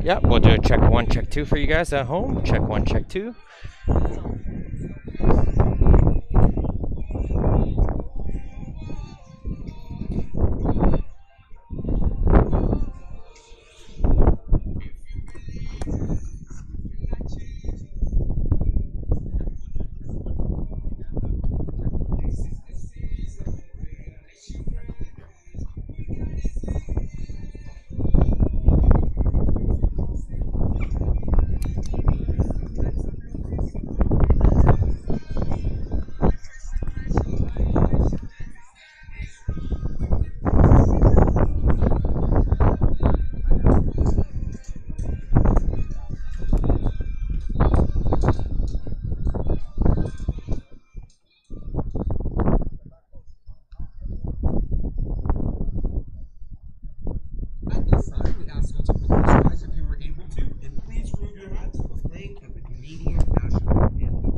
Yeah, we'll do a check 1, check 2 for you guys at home. Check 1, check 2. At this time, we ask you to close your eyes if you were able to, and please remove your hats for the playing of the Canadian national anthem.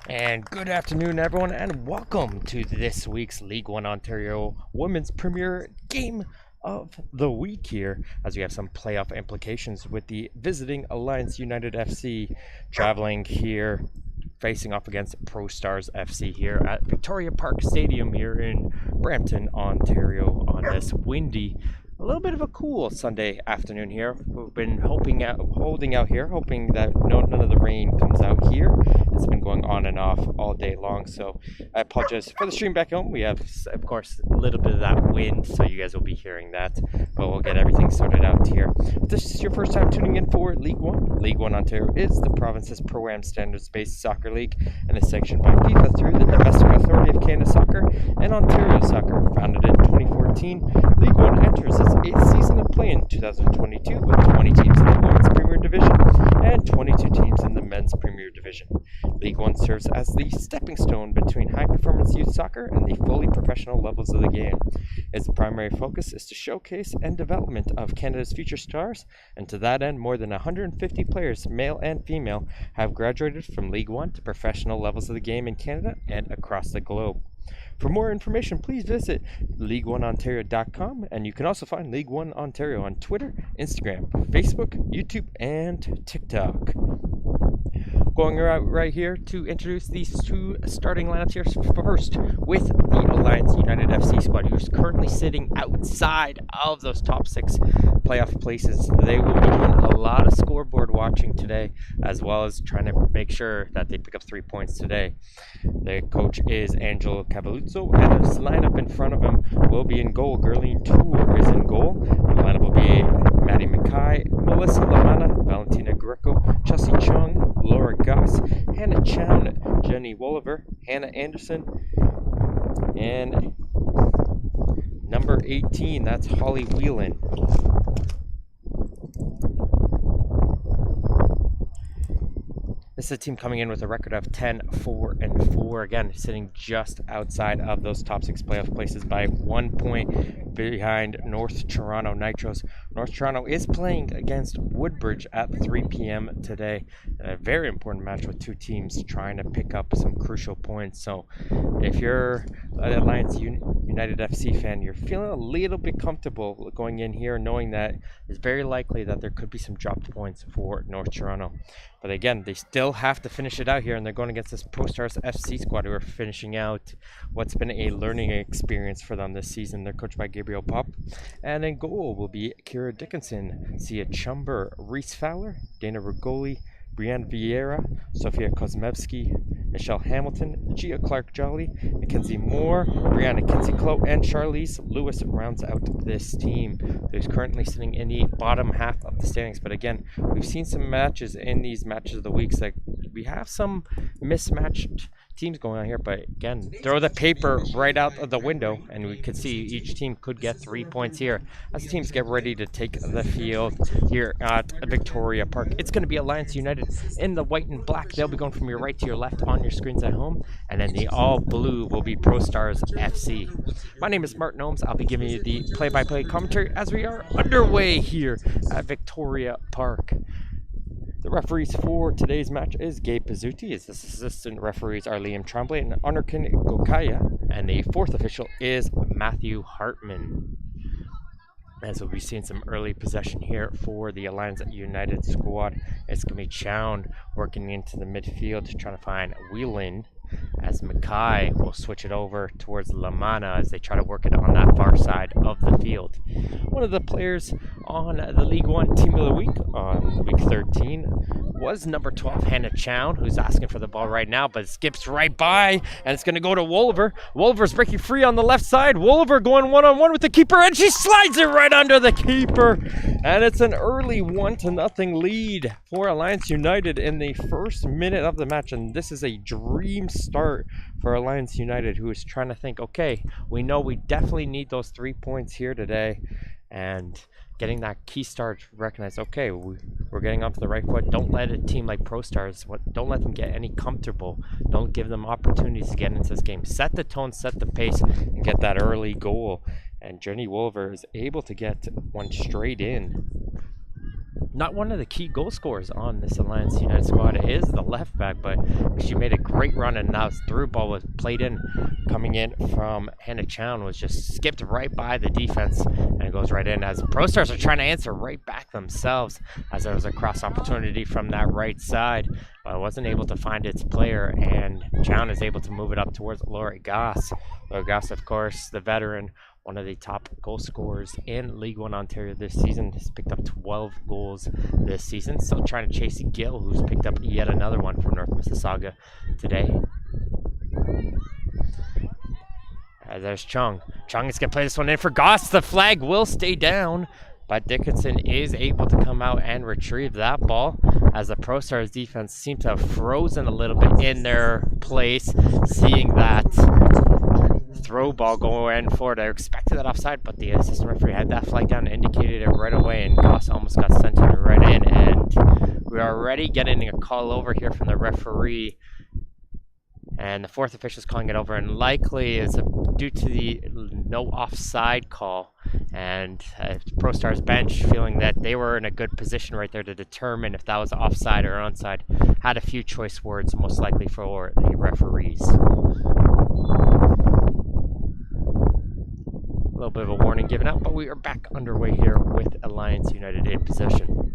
And good afternoon, everyone, and welcome to this week's League One Ontario Women's Premier Game of the Week here, as we have some playoff implications with the visiting Alliance United FC traveling here, facing off against ProStars FC here at Victoria Park Stadium here in Brampton, Ontario on this windy, a little bit of a cool Sunday afternoon here. We've been holding out here, hoping that none of the rain comes out here. It's been going on and off all day long, so I apologize for the stream back home. We have, of course, a little bit of that wind, so you guys will be hearing that, but we'll get everything sorted out here. If this is your first time tuning in for League One, League One Ontario is the province's Pro-Am standards-based soccer league and is sanctioned by FIFA through the Domestic Authority of Canada Soccer and Ontario Soccer. Founded in 2014, League One enters its 8th season of play in 2022 with 20 teams in the Women's Premier Division and 22 teams in the Men's Premier Division. League One serves as the stepping stone between high-performance youth soccer and the fully professional levels of the game. Its primary focus is to showcase and development of Canada's future stars, and to that end, more than 150 players, male and female, have graduated from League One to professional levels of the game in Canada and across the globe. For more information, please visit league1ontario.com, and you can also find League One Ontario on Twitter, Instagram, Facebook, YouTube, and TikTok. Going right here to introduce these two starting lineups here first with the Alliance United FC squad, who's currently sitting outside of those top 6 playoff places. They will be doing a lot of scoreboard watching today, as well as trying to make sure that they pick up 3 points today. The coach is Angelo Cavalluzzo, and his lineup in front of him will be in goal. Gerline Tour is in goal. The lineup will be Maddie Mackay, Melissa Lamana, Valentina Greco, Chelsea Chung, Laura Goss, Hannah Chown, Jenny Wolliver, Hannah Anderson, and number 18, that's Holly Whelan. This is a team coming in with a record of 10-4-4. Again, sitting just outside of those top 6 playoff places by 1 point. behind North Toronto Nitros. North Toronto is playing against Woodbridge at 3 p.m. today. A very important match with two teams trying to pick up some crucial points. So if you're an Alliance United FC fan, you're feeling a little bit comfortable going in here knowing that it's very likely that there could be some dropped points for North Toronto. But again, they still have to finish it out here, and they're going against this ProStars FC squad who are finishing out what's been a learning experience for them this season. They're coached by Gabriel Pop, and in goal will be Kira Dickinson, Sia Chumber, Reese Fowler, Dana Rigoli, Brianne Vieira, Sofia Kozmevsky, Michelle Hamilton, Gia Clark-Jolly, Mackenzie Moore, Brianna Kinsey-Clo, and Charlize Lewis rounds out this team, who's currently sitting in the bottom half of the standings. But again, we've seen some matches in these matches of the weeks that we have some mismatched teams going on here, but again, throw the paper right out of the window and we could see each team could get 3 points here as teams get ready to take the field here at Victoria Park. It's going to be Alliance United in the white and black. They'll be going from your right to your left on your screens at home, and then the all blue will be ProStars FC. My name is Martin Ohms. I'll be giving you the play-by-play commentary as we are underway here at Victoria Park. The referees for today's match is Gabe Pizzuti. His assistant referees are Liam Tremblay and Anurkin Gokaya. And the fourth official is Matthew Hartman. As we'll be seeing some early possession here for the Alliance United squad. It's going to be Chown working into the midfield, trying to find Whelan, as Mackay will switch it over towards Lamana as they try to work it on that far side of the field. One of the players on the League One Team of the Week on Week 13 was number 12, Hannah Chown, who's asking for the ball right now, but it skips right by, and it's going to go to Wolliver. Wolliver's breaking free on the left side. Wolliver going one-on-one with the keeper, and she slides it right under the keeper. And it's an early 1-0 lead for Alliance United in the first minute of the match, and this is a dream start for Alliance United, who is trying to think, okay, we know we definitely need those 3 points here today, and getting that key start to recognize, okay, we're getting off the right foot. Don't let a team like ProStars, don't let them get any comfortable. Don't give them opportunities to get into this game. Set the tone, set the pace, and get that early goal. And Jenny Wolver is able to get one straight in. Not one of the key goal scorers on this Alliance United squad is the left back, but she made a great run, and now through ball was played in, coming in from Hannah Chown, was just skipped right by the defense, and it goes right in as ProStars are trying to answer right back themselves, as there was a cross opportunity from that right side, but wasn't able to find its player, and Chown is able to move it up towards Laura Goss. Laura Goss, of course, the veteran, one of the top goal scorers in League One Ontario this season. Has picked up 12 goals this season. Still trying to chase Gill, who's picked up yet another one from North Mississauga today. There's Chung. Chung is going to play this one in for Goss. The flag will stay down, but Dickinson is able to come out and retrieve that ball, as the ProStars defense seemed to have frozen a little bit in their place, seeing that throw ball going forward. I expected that offside, but the assistant referee had that flag down and indicated it right away, and Goss almost got sent in right in, and we're already getting a call over here from the referee, and the fourth official is calling it over, and likely is due to the no offside call, and ProStars bench, feeling that they were in a good position right there to determine if that was offside or onside, had a few choice words, most likely for the referees. A little bit of a warning given out, but we are back underway here with Alliance United in possession.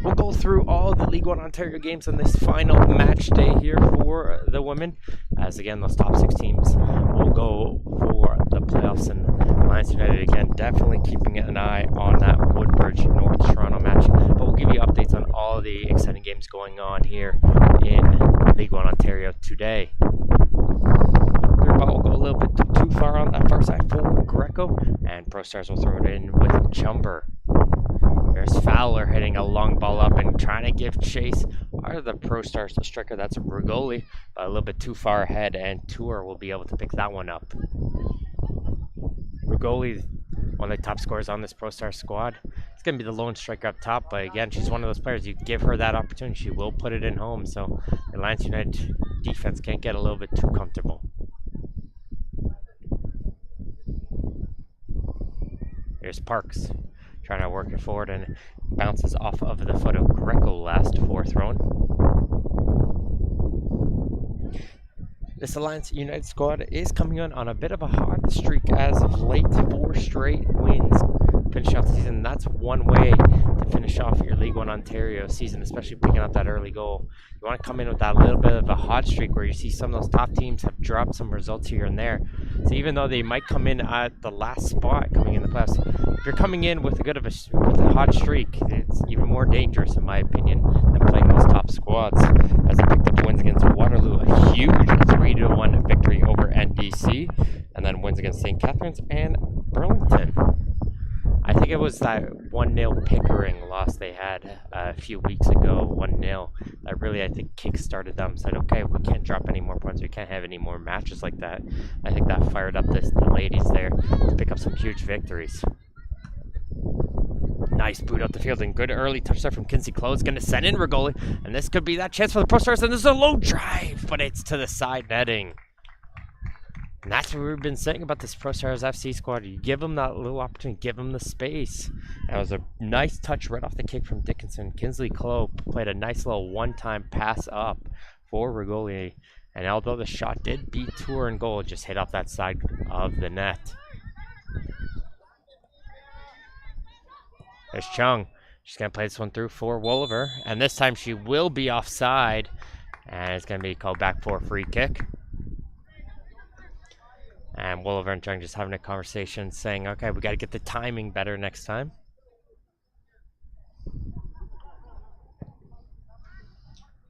We'll go through all the League One Ontario games on this final match day here for the women, as again those top 6 teams will go for the playoffs, and Alliance United again definitely keeping an eye on that Woodbridge North Toronto match, but we'll give you updates on all the exciting games going on here in League One Ontario today. Ball will go a little bit too far on that far side for Greco, and ProStars will throw it in with Chumber. There's Fowler hitting a long ball up and trying to give chase out of the ProStars striker. That's Rigoli, but a little bit too far ahead, and Tour will be able to pick that one up. Rigoli, one of the top scorers on this ProStars squad. It's going to be the lone striker up top, but again, she's one of those players, you give her that opportunity, she will put it in home, so the Alliance United defense can't get a little bit too comfortable. Here's Parks trying to work it forward and bounces off of the foot of Greco last for throwing. This Alliance United squad is coming on a bit of a hot streak as of late. 4 straight wins finish off the season. That's one way to finish off your League One Ontario season, especially picking up that early goal. You want to come in with that little bit of a hot streak where you see some of those top teams have dropped some results here and there. So even though they might come in at the last spot coming in the playoffs, if you're coming in with with a hot streak, it's even more dangerous in my opinion than playing those top squads. As they picked up wins against Waterloo, a huge 3-1 victory over NDC, and then wins against St. Catharines and Burlington. I think it was that 1-0 Pickering loss they had a few weeks ago, 1-0, that really, I think, kick-started them, said, okay, we can't drop any more points, we can't have any more matches like that. I think that fired up the ladies there to pick up some huge victories. Nice boot up the field and good early touch there from Kinsey Close. Going to send in Rigoli, and this could be that chance for the ProStars, and there's a low drive, but it's to the side netting. And that's what we've been saying about this ProStars FC squad. You give them that little opportunity, give them the space. And it was a nice touch right off the kick from Dickinson. Kinsley Clope played a nice little one-time pass up for Rigoli. And although the shot did beat Tour in goal, it just hit off that side of the net. There's Chung. She's going to play this one through for Wolliver. And this time she will be offside. And it's going to be called back for a free kick. And Wolliver and Chung just having a conversation saying, okay, we got to get the timing better next time.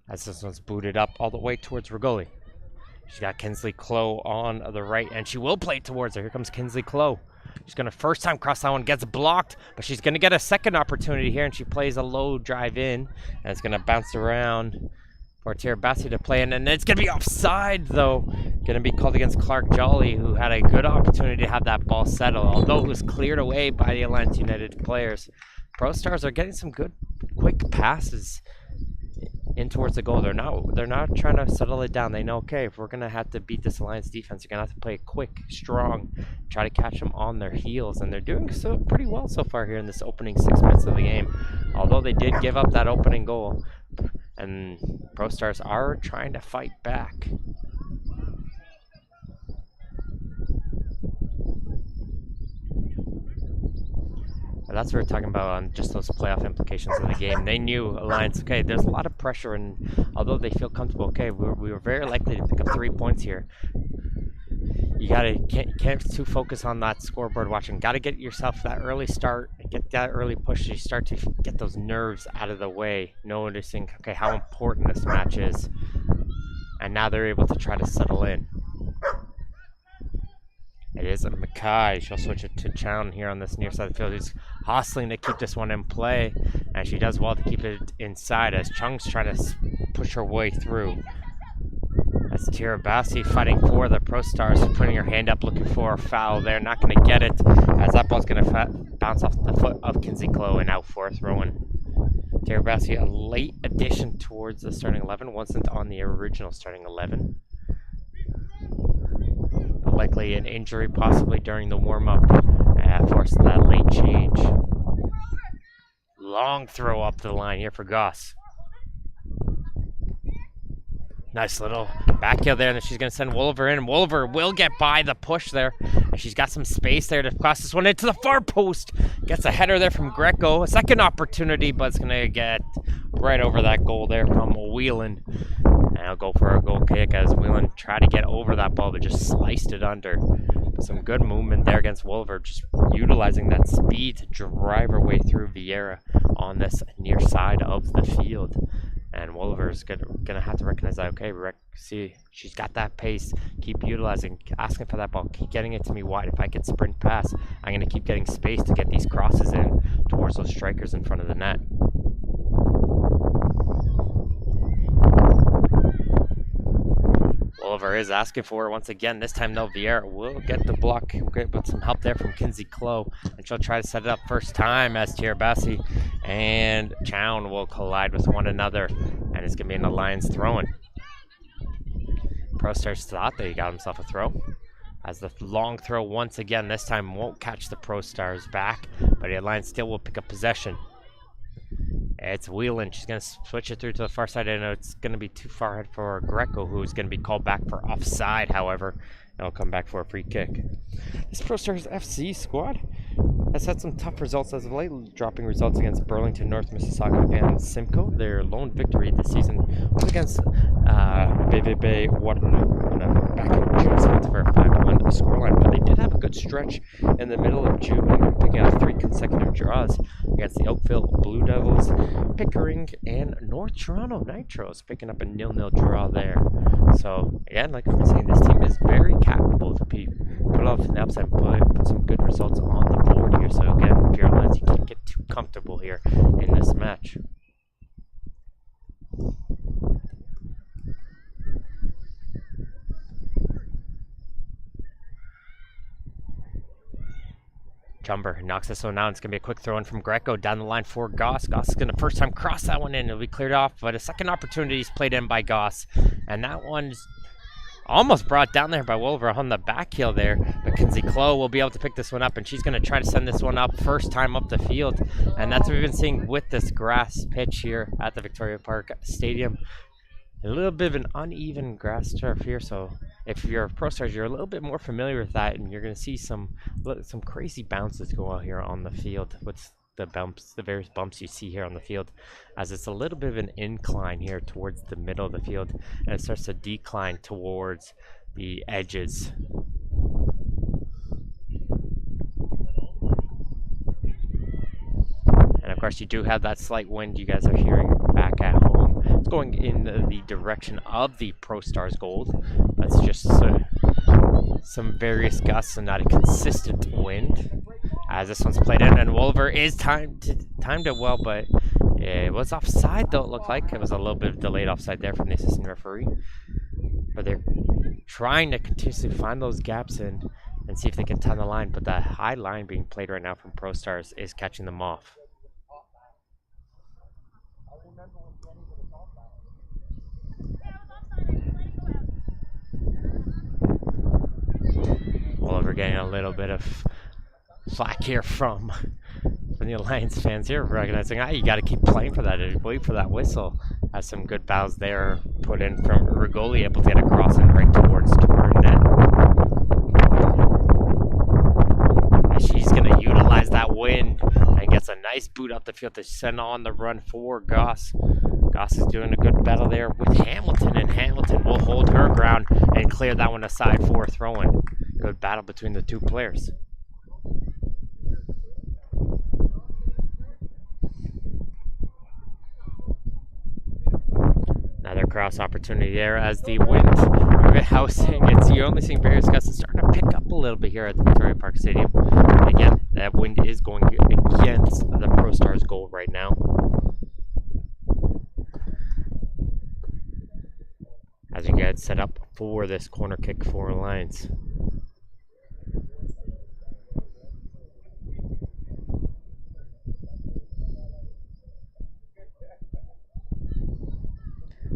As this one's booted up all the way towards Rigoli. She's got Kinsley Clow on the right, and she will play it towards her. Here comes Kinsley Clow. She's going to first time cross that one, gets blocked, but she's going to get a second opportunity here, and she plays a low drive in, and it's going to bounce around for Tirabassi to play in, and it's going to be offside, though. Going to be called against Clark Jolly, who had a good opportunity to have that ball settle, although it was cleared away by the Alliance United players. ProStars are getting some good, quick passes in towards the goal. They're not trying to settle it down. They know, okay, if we're going to have to beat this Alliance defense, you're going to have to play it quick, strong, try to catch them on their heels, and they're doing so pretty well so far here in this opening 6 minutes of the game. Although they did give up that opening goal, and ProStars are trying to fight back. And that's what we're talking about on just those playoff implications of the game. They knew Alliance, okay, there's a lot of pressure, and although they feel comfortable, okay, we were very likely to pick up 3 points here. You can't too focus on that scoreboard watching. Got to get yourself that early start, get that early push. You start to get those nerves out of the way, noticing, okay, how important this match is. And now they're able to try to settle in. It is Mackay. She'll switch it to Chown here on this near side of the field. Who's hustling to keep this one in play. And she does well to keep it inside as Chung's trying to push her way through. That's Tirabassi fighting for the ProStars, putting her hand up looking for a foul there. Not going to get it as that ball's going to bounce off the foot of Kinsey Clow and out for a throw-in. Tirabassi, a late addition towards the starting 11. Wasn't on the original starting 11. Likely an injury possibly during the warm-up forced that late change. Long throw up the line here for Goss. Nice little back heel there, and then she's going to send Wolliver in. And Wolliver will get by the push there. And she's got some space there to cross this one into the far post. Gets a header there from Greco. A second opportunity, but it's going to get right over that goal there from Whelan. And I'll go for a goal kick as Whelan tried to get over that ball, but just sliced it under. Some good movement there against Wolliver, just utilizing that speed to drive her way through Vieira on this near side of the field. And Wolliver's gonna have to recognize that, okay, see, she's got that pace, keep utilizing, asking for that ball, keep getting it to me wide. If I can sprint pass, I'm gonna keep getting space to get these crosses in towards those strikers in front of the net. Wolliver is asking for it once again. This time, though, Vieira will get the block with some help there from Kinsey Clow. And she'll try to set it up first time as Tirabassi and Chown will collide with one another. And it's going to be an Alliance throw-in. ProStars thought that he got himself a throw. as the long throw once again, this time won't catch the ProStars back, but the Alliance still will pick up possession. It's Whelan. She's going to switch it through to the far side. I know it's going to be too far ahead for Greco, who's going to be called back for offside, however. And will come back for a free kick. This ProStars FC squad has had some tough results as of late, dropping results against Burlington, North Mississauga, and Simcoe. Their lone victory this season was against BVB Waterloo back in June 7th for a 5-1 scoreline. But they did have a good stretch in the middle of June, picking up 3 consecutive draws against the Oakville Blue Devils, Pickering, and North Toronto Nitros, picking up a 0-0 draw there. So, again, like I've been saying, this team is very capable to pull off an upset and put some good results on the board here. So, again, if you're Alliance, you can't get too comfortable here in this match. Jumper knocks this one out. It's going to be a quick throw in from Greco down the line for Goss. Goss is going to first time cross that one in. It'll be cleared off, but a second opportunity is played in by Goss. And that one's almost brought down there by Wolver on the back heel there. But Kinsey Clow will be able to pick this one up, and she's going to try to send this one up first time up the field. And that's what we've been seeing with this grass pitch here at the Victoria Park Stadium. A little bit of an uneven grass turf here, so if you're ProStars, you're a little bit more familiar with that, and you're going to see some crazy bounces go out here on the field with the various bumps you see here on the field, as it's a little bit of an incline here towards the middle of the field, and it starts to decline towards the edges. And of course, you do have that slight wind you guys are hearing back at home. It's going in the direction of the ProStars goal. That's just some various gusts and not a consistent wind. As this one's played in, and Wolver is timed it well, but it was offside though, it looked like. It was a little bit of delayed offside there from the assistant referee. But they're trying to continuously find those gaps in and see if they can turn the line, but the high line being played right now from ProStars is catching them off. Oliver getting a little bit of slack here from the Alliance fans here, recognizing you got to keep playing for that and wait for that whistle. Has some good bows there put in from Rigoli, able to get a cross in right towards net. She's going to utilize that wind and gets a nice boot up the field to send on the run for Goss. Goss is doing a good battle there with Hamilton, and Hamilton will hold her ground and clear that one aside for a throw-in. Good battle between the two players. Another cross opportunity there as the wind, you're only seeing various gusts. It's starting to pick up a little bit here at the Victoria Park Stadium. And again, that wind is going against the ProStars goal right now. As you get set up for this corner kick for Alliance.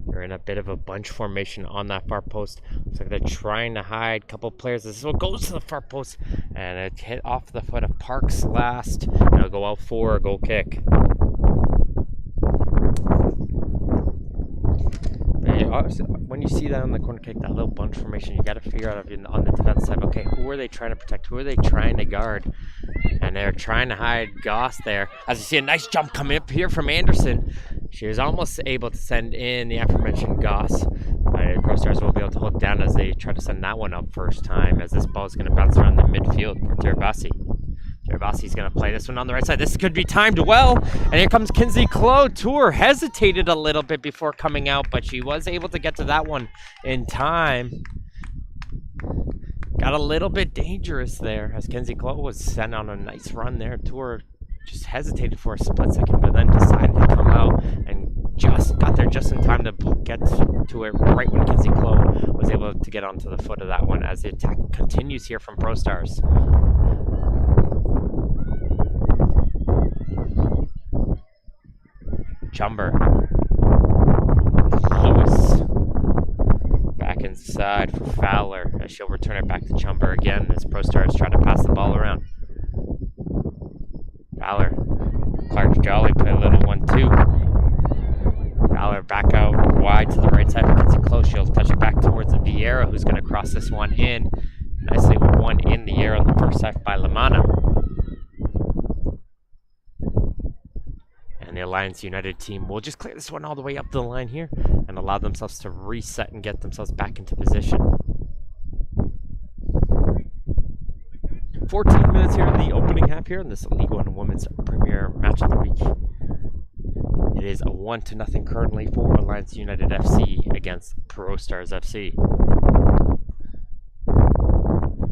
They're in a bit of a bunch formation on that far post. Looks like they're trying to hide a couple players. This is what goes to the far post, and it hit off the foot of Parks last. And it'll go out for a goal kick. When you see that on the corner kick, that little bunch formation, you got to figure out on the defense side, okay, who are they trying to protect? Who are they trying to guard? And they're trying to hide Goss there. As you see a nice jump coming up here from Anderson. She was almost able to send in the aforementioned Goss. ProStars will be able to hook down as they try to send that one up first time, as this ball is going to bounce around the midfield for Terabasi. Terabasi's going to play this one on the right side. This could be timed well. And here comes Kinsey Clow. Tour hesitated a little bit before coming out, but she was able to get to that one in time. Got a little bit dangerous there as Kinsey Clow was sent on a nice run there. Tour just hesitated for a split second, but then decided to come out and just got there just in time to get to it right when Kinsey Clow was able to get onto the foot of that one, as the attack continues here from ProStars. Jumper. Lewis back in side for Fowler, as she'll return it back to Chumber again as ProStars try to pass the ball around. Fowler, Clark Jolly play a little 1-2. Fowler back out wide to the right side, gets it close. She'll touch it back towards Vieira, who's going to cross this one in. Nicely won in the air on the first side by Lamana. And the Alliance United team will just clear this one all the way up the line here and allow themselves to reset and get themselves back into position. 14 minutes here in the opening half here in this League One Women's Premier Match of the Week. It is a 1-0 currently for Alliance United FC against ProStars FC.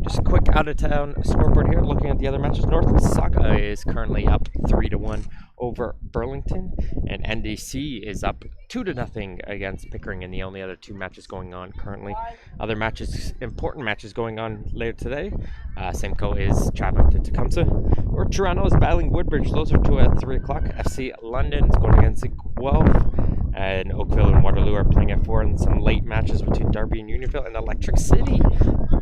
Just a quick out-of-town scoreboard here. Looking at the other matches, North Mississauga is currently up 3-1 over Burlington, and NDC is up 2-0 against Pickering in the only other two matches going on currently. Other matches, important matches going on later today. Simcoe is traveling to Tecumseh, or Toronto is battling Woodbridge. Those are two at 3 o'clock. FC London is going against Guelph, and Oakville and Waterloo are playing at 4, and some late matches between Derby and Unionville and Electric City.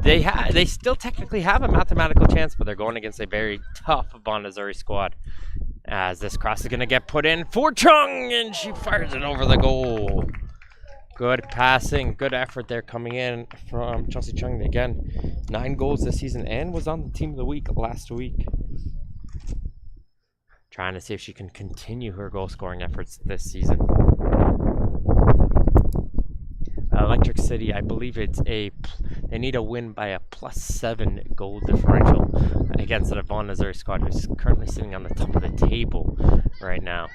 They still technically have a mathematical chance, but they're going against a very tough Bonazuri squad. As this cross is going to get put in for Chung, and she fires it over the goal. Good passing, good effort there coming in from Chelsea Chung. Again, 9 goals this season and was on the team of the week last week. Trying to see if she can continue her goal scoring efforts this season. Electric City, I believe they need a win by a +7 goal differential against the Von Nazari squad, who's currently sitting on the top of the table right now.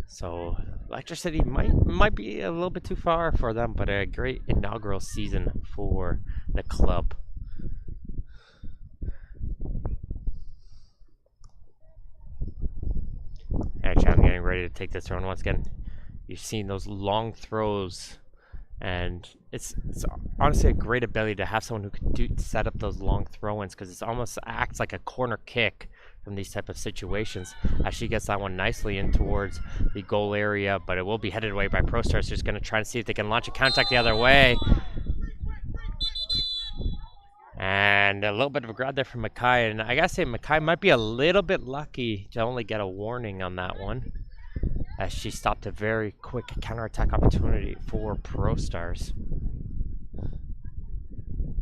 So Electric City might be a little bit too far for them, but a great inaugural season for the club. Actually, I'm getting ready to take this run once again. You've seen those long throws, and it's honestly a great ability to have someone who can set up those long throw-ins, because it almost acts like a corner kick from these type of situations, as she gets that one nicely in towards the goal area, but it will be headed away by ProStars, who's going to try to see if they can launch a counterattack the other way. And a little bit of a grab there from Mackay, and I gotta say Mackay might be a little bit lucky to only get a warning on that one, as she stopped a very quick counterattack opportunity for ProStars.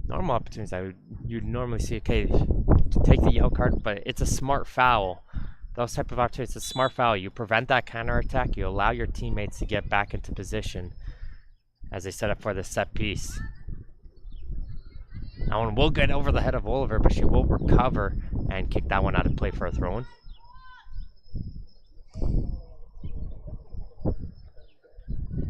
Normal opportunities you'd normally see, okay, to take the yellow card, but it's a smart foul. Those type of opportunities, it's a smart foul. You prevent that counterattack, you allow your teammates to get back into position as they set up for the set piece. That one will get over the head of Oliver, but she will recover and kick that one out of play for a throw-in.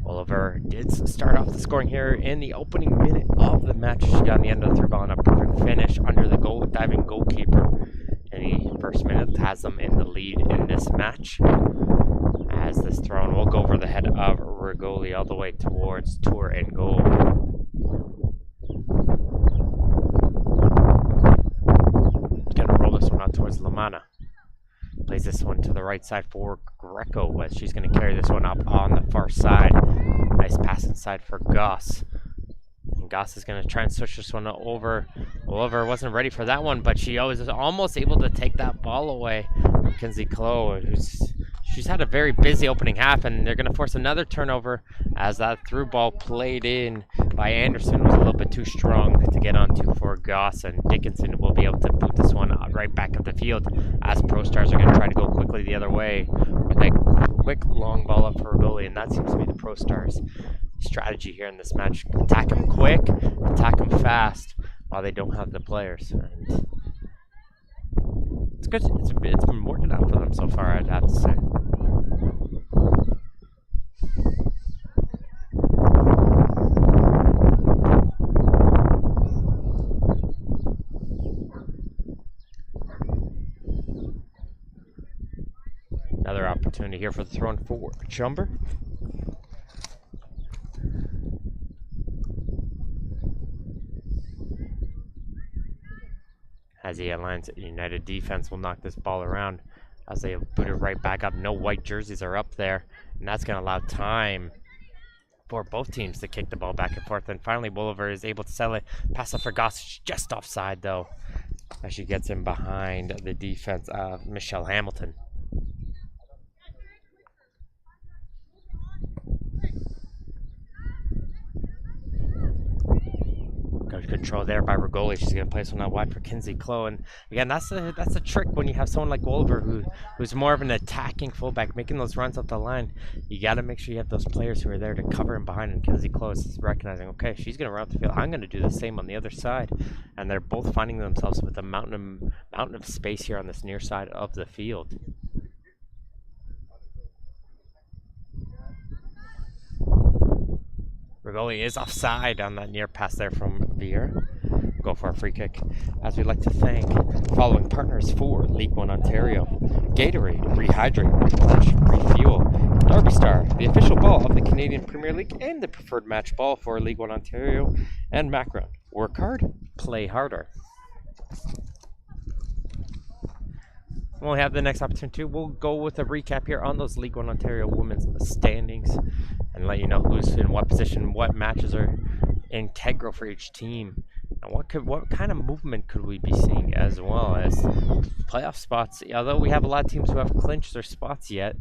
Oliver did start off the scoring here in the opening minute of the match. She got on the end of the through ball and a perfect finish under the diving goalkeeper. And the first minute has them in the lead in this match. As this throw-in will go over the head of Rigoli all the way towards Tour and goal. Gonna roll this one out towards Lamana. Plays this one to the right side for Greco, as she's going to carry this one up on the far side. Nice pass inside for Goss. And Goss is going to try and switch this one over. Oliver wasn't ready for that one, but she was almost able to take that ball away. Mackenzie Clough, she's had a very busy opening half, and they're going to force another turnover, as that through ball played in by Anderson was a little bit too strong to get onto for Goss, and Dickinson will be able to boot this one right back up the field, as ProStars are going to try to go quickly the other way with a quick long ball up for Rigoli, and that seems to be the ProStars strategy here in this match. Attack them quick, attack them fast while they don't have the players. And it's good. It's been working out for them so far, I'd have to say. Another opportunity here for the throw-in for Chumber. As the Alliance United defense will knock this ball around, as they boot it right back up. No white jerseys are up there, and that's going to allow time for both teams to kick the ball back and forth. And finally, Bolivar is able to settle it. Pass up for Goss, just offside though, as she gets in behind the defense of Michelle Hamilton. Good control there by Rigoli. She's gonna play this one out wide for Kinsey Clow, and again, that's a trick when you have someone like Wolver who's more of an attacking fullback, making those runs up the line. You got to make sure you have those players who are there to cover him behind, and Kinsey Clow is recognizing, okay, she's gonna run up the field. I'm gonna do the same on the other side, and they're both finding themselves with a mountain of space here on this near side of the field. Rigoli is offside on that near pass there from Vieira. Go for a free kick. As we'd like to thank following partners for League One Ontario: Gatorade, Rehydrate, Replenish, Refuel; Derby Star, the official ball of the Canadian Premier League and the preferred match ball for League One Ontario; and Macron. Work hard, play harder. When we have the next opportunity, we'll go with a recap here on those League One Ontario women's standings and let you know who's in what position, what matches are integral for each team, and what kind of movement could we be seeing as well as playoff spots. Although we have a lot of teams who have clinched their spots yet,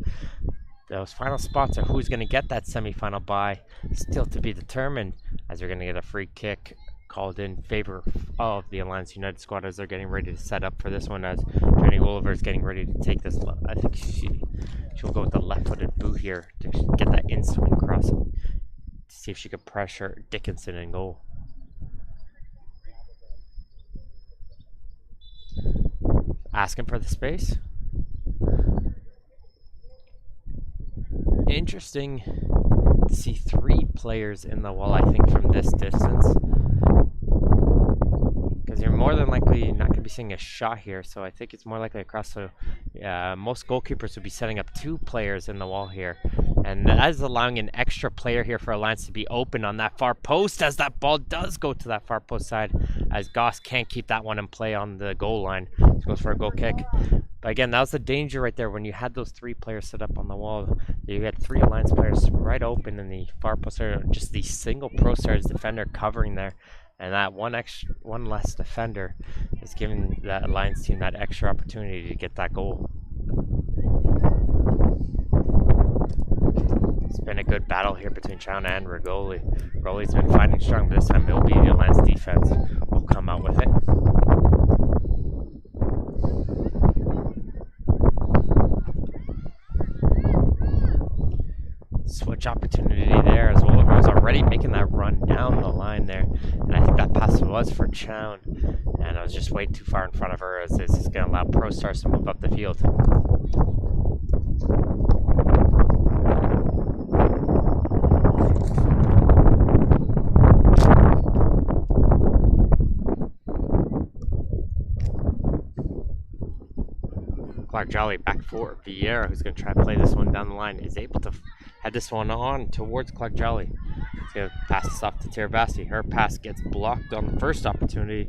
those final spots are who's going to get that semifinal bye still to be determined, as they're going to get a free kick called in favor of the Alliance United squad as they're getting ready to set up for this one, as Jenny Wolver is getting ready to take this. I think she'll go with the left-footed boot here to get that in-swing cross to see if she could pressure Dickinson in goal. Asking for the space. Interesting to see 3 players in the wall, I think, from this distance, because you're more than likely not going to be seeing a shot here. So I think it's more likely across. So most goalkeepers would be setting up 2 players in the wall here, and that is allowing an extra player here for Alliance to be open on that far post, as that ball does go to that far post side, as Goss can't keep that one in play on the goal line. So goes for a goal kick. But again, that was the danger right there when you had those 3 players set up on the wall. You had 3 Alliance players right open in the far post area, just the single ProStars defender covering there. And that one less defender is giving that Alliance team that extra opportunity to get that goal. It's been a good battle here between Chowna and Rigoli. Rigoli's been fighting strong, but this time it'll be the Alliance defense will come out with it. Switch opportunity there as Oliver was already making that run down the line there, and I think that pass was for Chown, and I was just way too far in front of her, as this is going to allow ProStars to move up the field. Clark Jolly back for Vieira, who's going to try to play this one down the line, is able to head this one on towards Clark Jolly. He's going to pass this off to Tiravasi. Her pass gets blocked on the first opportunity,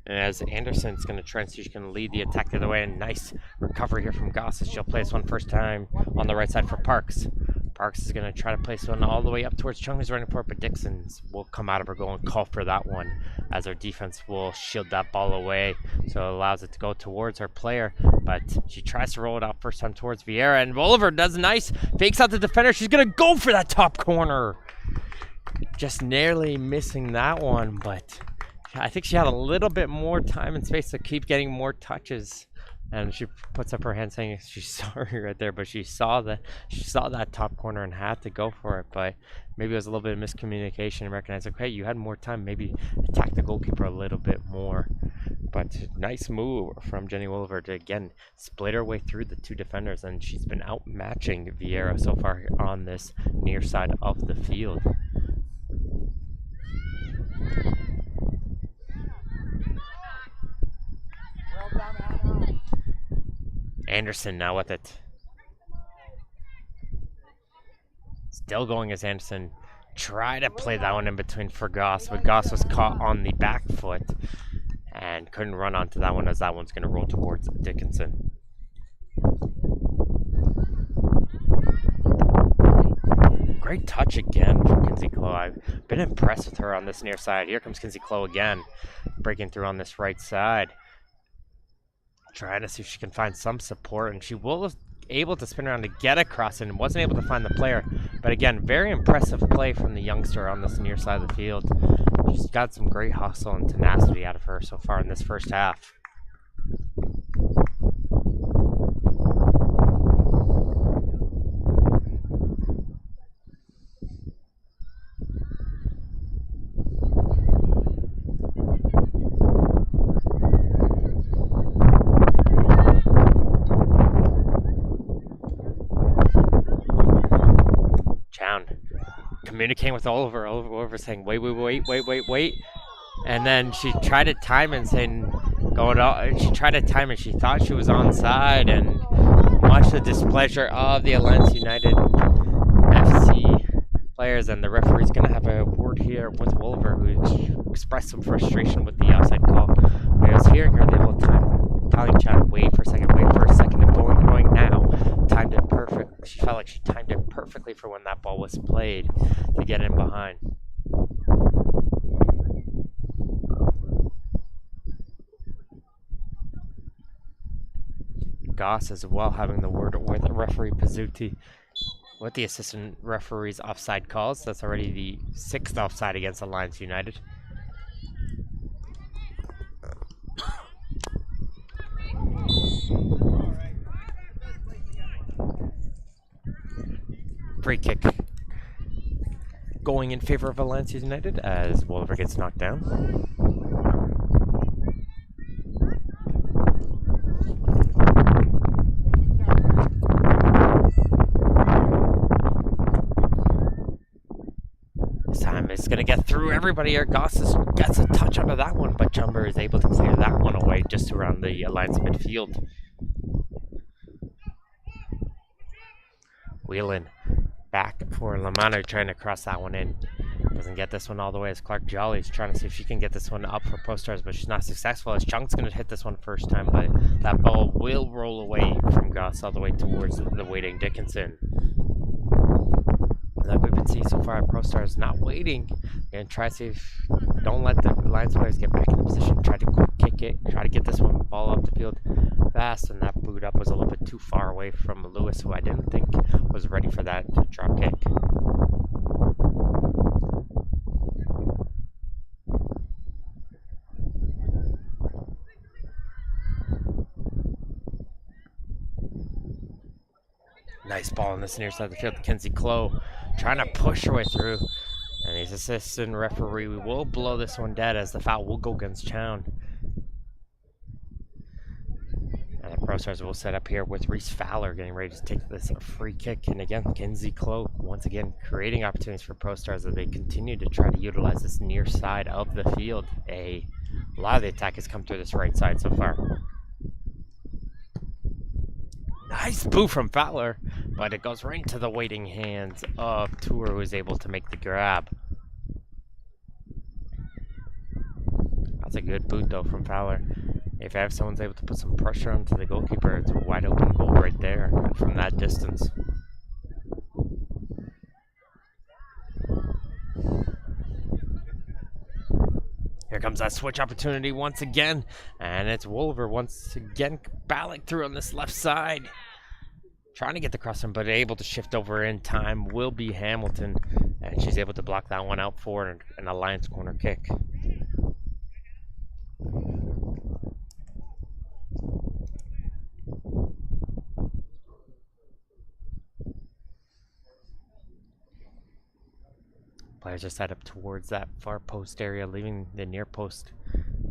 and as Anderson's going to try and see if she can lead the attack the other way. And nice recovery here from Goss, as she'll play this one first time on the right side for Parks. Parks is going to try to place one all the way up towards Chung, who's running for it, but Dixon's will come out of her goal and call for that one, as our defense will shield that ball away, so it allows it to go towards her player. But she tries to roll it out first time towards Vieira, and Oliver does nice, fakes out the defender. She's going to go for that top corner. Just narrowly missing that one, but I think she had a little bit more time and space to keep getting more touches. And she puts up her hand saying she's sorry right there, but she saw that top corner and had to go for it. But maybe it was a little bit of miscommunication and recognized, okay, you had more time, maybe attack the goalkeeper a little bit more. But nice move from Jenny Wolver to again split her way through the 2 defenders, and she's been outmatching Vieira so far on this near side of the field. Anderson now with it. Still going as Anderson. Try to play that one in between for Goss, but Goss was caught on the back foot and couldn't run onto that one, as that one's going to roll towards Dickinson. great touch again from Kinsey Clow. I've been impressed with her on this near side. Here comes Kinsey Clow again, breaking through on this right side. Trying to see if she can find some support, and she was able to spin around to get across and wasn't able to find the player. But again, very impressive play from the youngster on this near side of the field. She's got some great hustle and tenacity out of her so far in this first half. Communicating with Oliver saying, wait. And then she tried to time and saying, she tried to time and she thought she was onside, and much to the displeasure of the Alliance United FC players, and the referee's going to have a word here with Oliver, who expressed some frustration with the offside call. But I was hearing her the whole time telling Chad, wait for a second, and going now. Timed it perfect. She felt like she timed it perfectly for when that ball was played to get in behind. Goss as well having the word with referee Pizzuti with the assistant referee's offside calls. That's already the 6th offside against Alliance United. Free kick going in favor of Alliance United as Wolver gets knocked down. This time it's going to get through everybody here. Goss gets a touch out of that one, but Jumber is able to clear that one away just around the Alliance midfield. Wheeling back for Lamano, trying to cross that one in. Doesn't get this one all the way as Clark Jolly is trying to see if she can get this one up for ProStars, but she's not successful as Chunk's going to hit this one first time, but that ball will roll away from Goss all the way towards the waiting Dickinson. Like we've been seeing so far at ProStars, not waiting, and try to see if, don't let the Alliance players get back in the position, try to quick kick it, try to get this one ball up the field fast, and that boot up was a little bit too far away from Lewis, who I didn't think was ready for that drop kick. Nice ball on this near side of the field. Kinsey Clow trying to push her way through. And his assistant referee will blow this one dead as the foul will go against Chown. And the ProStars will set up here with Reese Fowler getting ready to take this free kick. And again, Kinsey Clow once again creating opportunities for ProStars as they continue to try to utilize this near side of the field. A lot of the attack has come through this right side so far. Nice boo from Fowler, but it goes right into the waiting hands of Tour, who is able to make the grab. That's a good boot though from Fowler. If someone's able to put some pressure onto the goalkeeper, it's a wide open goal right there from that distance. Here comes that switch opportunity once again, and it's Wolver once again battling through on this left side. Trying to get the crossing, but able to shift over in time will be Hamilton, and she's able to block that one out for an Alliance corner kick. Players are set up towards that far post area, leaving the near post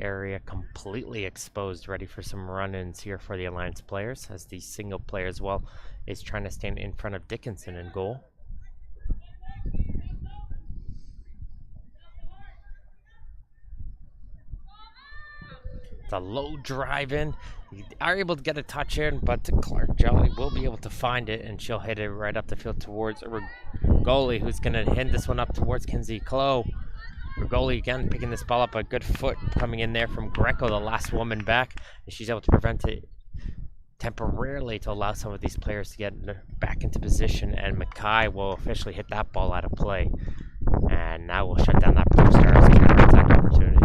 area completely exposed, ready for some run-ins here for the Alliance players, as the single player as well is trying to stand in front of Dickinson in goal. It's a low drive in. You are able to get a touch in, but Clark Jolly will be able to find it, and she'll hit it right up the field towards Rigoli, who's going to hand this one up towards Kinsey Clow. Rigoli again picking this ball up, a good foot coming in there from Greco, the last woman back, and she's able to prevent it temporarily to allow some of these players to get back into position, and Mackay will officially hit that ball out of play. And now we'll shut down that ProStars counter-attack opportunity.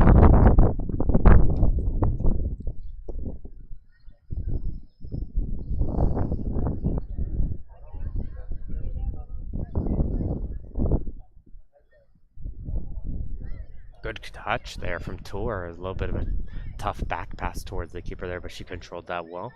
Good touch there from Tour. A little bit of a tough back pass towards the keeper there, but she controlled that well.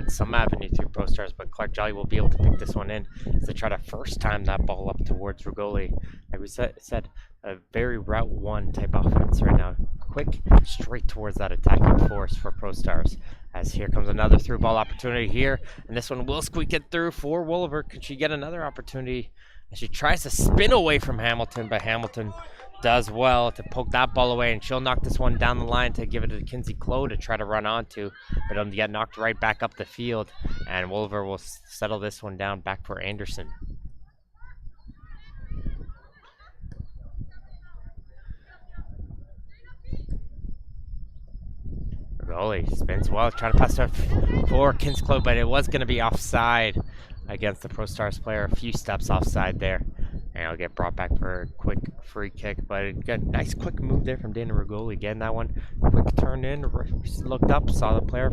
Some avenue through ProStars, but Clark Jolly will be able to pick this one in as they try to first time that ball up towards Rugoli. Like we said, a very Route 1 type offense right now. Quick, straight towards that attacking force for ProStars. As here comes another through ball opportunity here, and this one will squeak it through for Wolliver. Can she get another opportunity? And she tries to spin away from Hamilton, but Hamilton does well to poke that ball away, and she'll knock this one down the line to give it to Kinsey Clow to try to run onto, but it'll get knocked right back up the field, and Wolver will settle this one down back for Anderson. Goalie spins well, trying to pass it for Kinsey Clow, but it was going to be offside against the ProStars player, a few steps offside there. And it'll get brought back for a quick free kick, but it got a nice quick move there from Dana Rugoli. Getting that one, quick turn in, looked up, saw the player,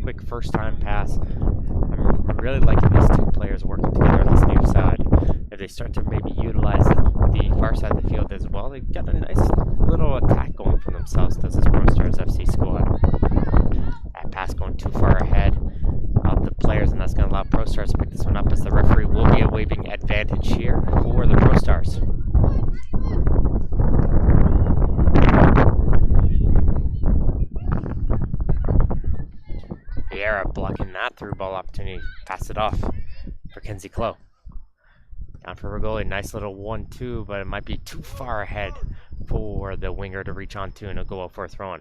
quick first time pass. I'm really liking these two players working together on this near side. If they start to maybe utilize the far side of the field as well, they've got a nice little attack going for themselves, does this ProStars FC squad. That pass going too far ahead of the players, and that's going to allow ProStars to pick this one up as the referee will be a waving advantage here for the ProStars. Vieira blocking that through ball opportunity, pass it off for Kinsey Clow. Down for Rugoli, nice little 1-2, but it might be too far ahead for the winger to reach onto, and it'll go out for a throw-in.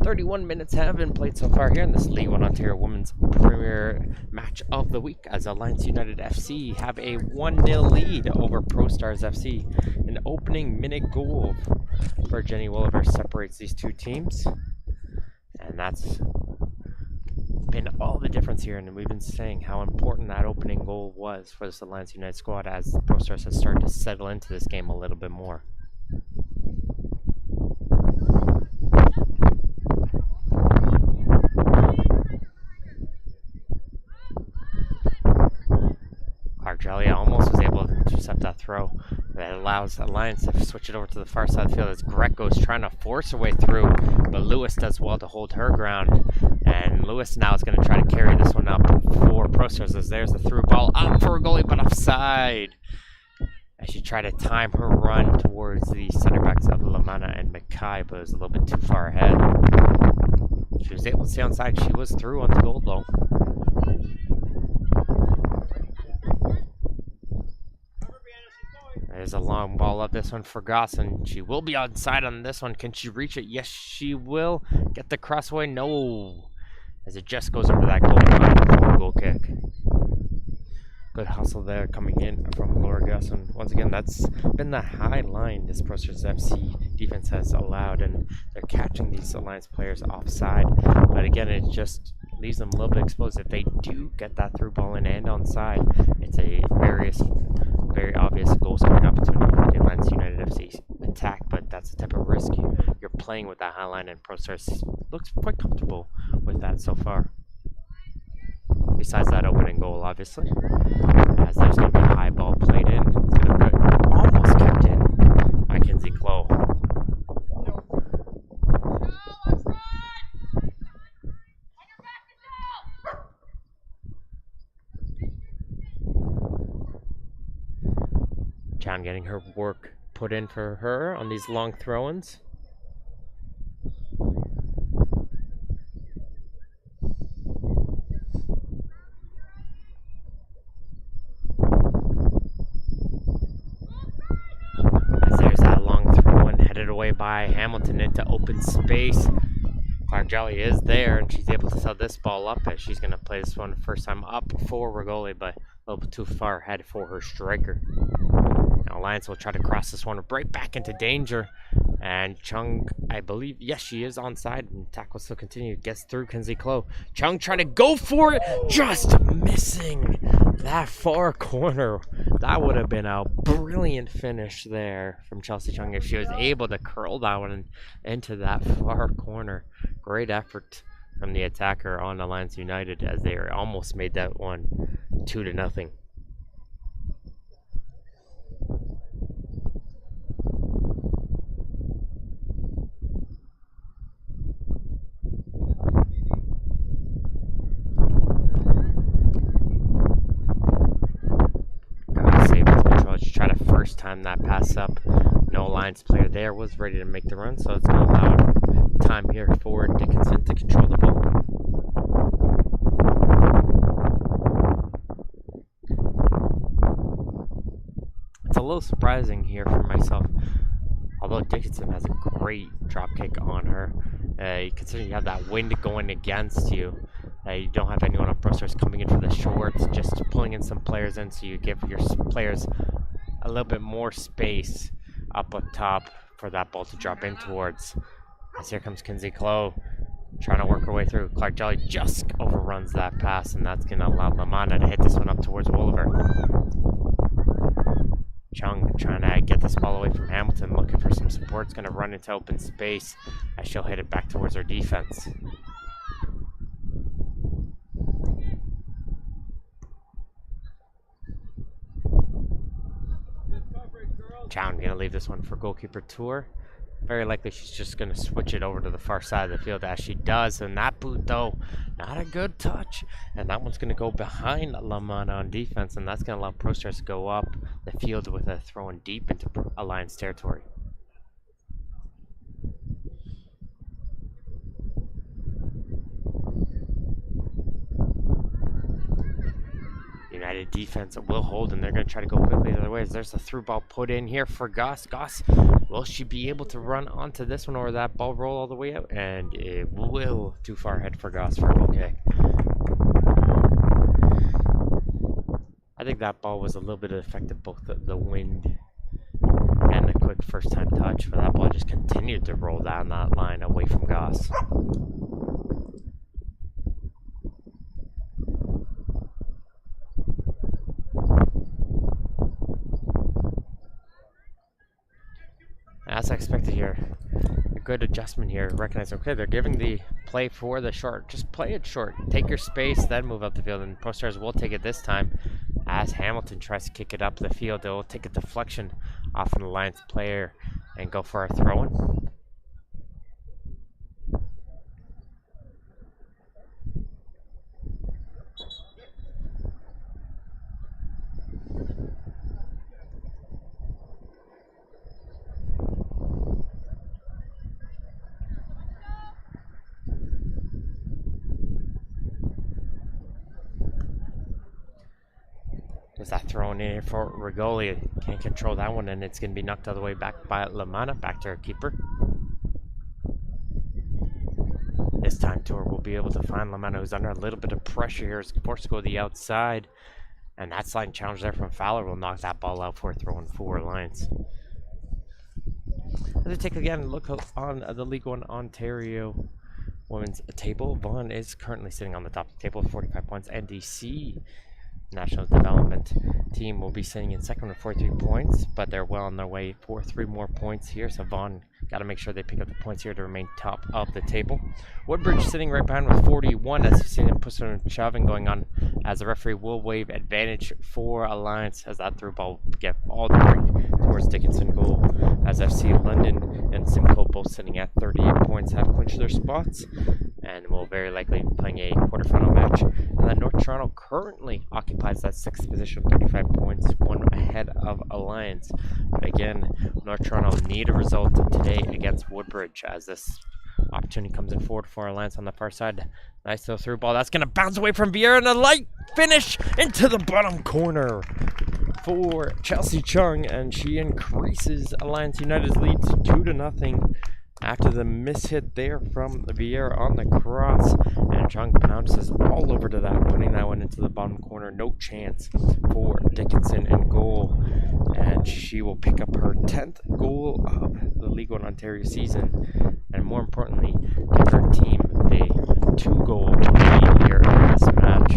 31 minutes have been played so far here in this League 1 Ontario Women's Premier Match of the Week as Alliance United FC have a 1-0 lead over ProStars FC. An opening minute goal for Jenny Wolliver separates these two teams, and that's been all the difference here, and we've been saying how important that opening goal was for this Alliance United squad as ProStars has started to settle into this game a little bit more. Argelia almost was able to intercept that throw. That allows Alliance to switch it over to the far side of the field as Greco's trying to force her way through, but Lewis does well to hold her ground. And Lewis now is going to try to carry this one up for ProStars as there's the through ball up for a goalie, but offside. As she tried to time her run towards the center backs of Lamanna and Mackay, but it was a little bit too far ahead. She was able to stay onside. She was through on the goal though. There's a long ball up this one for Goss, and she will be onside on this one. Can she reach it? Yes, she will. Get the crossway? No. As it just goes over that goal line for a goal kick. Good hustle there coming in from Laura Goss, and once again, that's been the high line this ProStars FC defense has allowed, and they're catching these Alliance players offside. But again, it just leaves them a little bit exposed. If they do get that through ball in and onside, it's a very obvious goal scoring opportunity for the Alliance United FC attack, but that's the type of risk you're playing with that high line, and ProStars looks quite comfortable with that so far. Besides that opening goal, obviously, as there's going to be a high ball played in. It's going to be almost kept in by Kinsey Clow. Chan getting her work put in for her on these long throw-ins. by Hamilton into open space. Clark Jelly is there, and she's able to set this ball up as she's going to play this one first time up for Rigoli, but a little bit too far ahead for her striker. Now Alliance will try to cross this one right back into danger, and Chung, I believe, yes, she is onside, and tackle still continue. Gets through Kenzie Klo. Chung trying to go for it, just missing that far corner. That would have been a brilliant finish there from Chelsea Chung if she was able to curl that one into that far corner. Great effort from the attacker on Alliance United as they almost made that one 2-0. Just try to first time that pass up. No Alliance player there was ready to make the run, so it's going to allow time here for Dickinson to control the ball. It's a little surprising here for myself, although Dickinson has a great drop kick on her. Considering you have that wind going against you, you don't have anyone on ProStars coming in for the shorts, just pulling in some players in so you give your players a little bit more space up top for that ball to drop in towards. As here comes Kenzie Klo trying to work her way through. Clark Jelly just overruns that pass, and that's going to allow Lamana to hit this one up towards Wolver. Chung trying to get this ball away from Hamilton, looking for some support. It's going to run into open space as she'll hit it back towards her defense. Chown going to leave this one for goalkeeper Tour. Very likely she's just going to switch it over to the far side of the field as she does. And that boot, though, not a good touch. And that one's going to go behind Lamana on defense. And that's going to allow ProStars to go up the field with a throw in deep into Alliance territory. United defense will hold, and they're going to try to go quickly the other ways. There's a through ball put in here for Goss. Goss, will she be able to run onto this one, or will that ball roll all the way out? And it will. Too far ahead for Goss for a goal kick. I think that ball was a little bit affected, both the wind and the quick first time touch, but that ball just continued to roll down that line away from Goss. As expected here, a good adjustment here. Recognize, okay, they're giving the play for the short. Just play it short. Take your space, then move up the field. And ProStars will take it this time. As Hamilton tries to kick it up the field, they'll take a deflection off an Alliance player and go for a throw-in. There's that thrown in here for Rigoli. Can't control that one, and it's going to be knocked all the way back by Lamana, back to her keeper. This time, Tour will be able to find Lamana, who's under a little bit of pressure here. Is forced to go to the outside, and that sliding challenge there from Fowler will knock that ball out for a throw in for Alliance. Let's take again a look on the League One Ontario women's table. Vaughan is currently sitting on the top of the table with 45 points. NDC National Development Team will be sitting in second with 43 points, but they're well on their way for 3 more points here. So Vaughan got to make sure they pick up the points here to remain top of the table. Woodbridge sitting right behind with 41 as you see them pushing and shoving going on, as the referee will wave advantage for Alliance as that through ball get all the way towards Dickinson goal, as FC London and Simcoe both sitting at 38 points have clinched their spots and will very likely be playing a quarterfinal match. And then North Toronto currently occupies that 6th position, 35 points, one ahead of Alliance. But again, North Toronto need a result today against Woodbridge as this opportunity comes in forward for Alliance on the far side. Nice little through ball. That's going to bounce away from Vieira, and a light finish into the bottom corner for Chelsea Chung, and she increases Alliance United's lead to 2-0 after the miss hit there from Vieira on the cross, and Chung pounces all over to that, putting that one into the bottom corner. No chance for Dickinson in goal, and she will pick up her 10th goal of the League One Ontario season, and more importantly, give her team the 2-goal lead here in this match.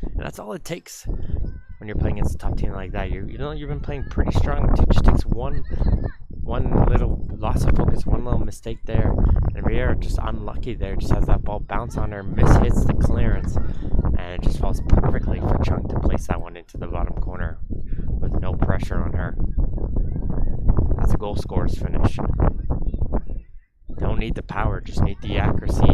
And that's all it takes when you're playing against a top team like that. You know, you've been playing pretty strong. It just takes one little loss of focus, one little mistake there, and Riera just unlucky there. Just has that ball bounce on her, mishits the clearance, and it just falls perfectly for Chung to place that one into the bottom corner with no pressure on her. That's a goal scorer's finish. Don't need the power, just need the accuracy.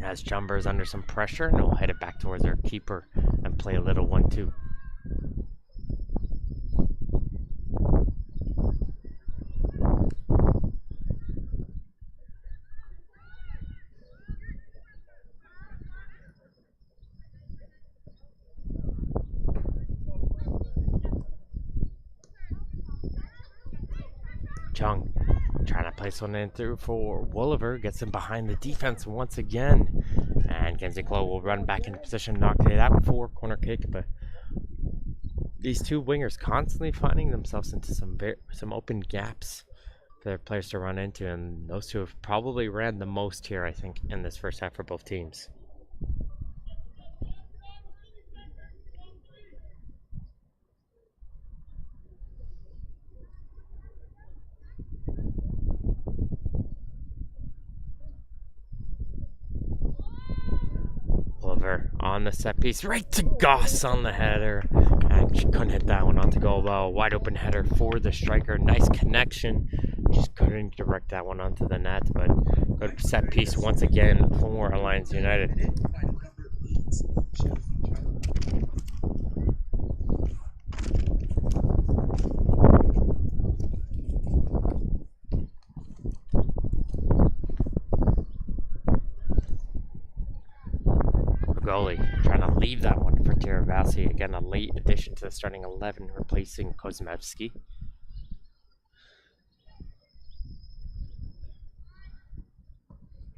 As Jumber is under some pressure, and we'll head it back towards our keeper and play a little 1-2. Chung trying to place one in through for Wolliver, gets him behind the defense once again, and Kenzie Clow will run back into position, knock it out for corner kick. But these two wingers constantly finding themselves into some open gaps for their players to run into, and those two have probably ran the most here, I think, in this first half for both teams. On the set piece, right to Goss on the header, and she couldn't hit that one onto goal. Well, wide open header for the striker, nice connection, just couldn't direct that one onto the net. But good set piece once again for Alliance United. Goalie trying to leave that one for Tiravasi. Again, a late addition to the starting 11, replacing Kozmevsky.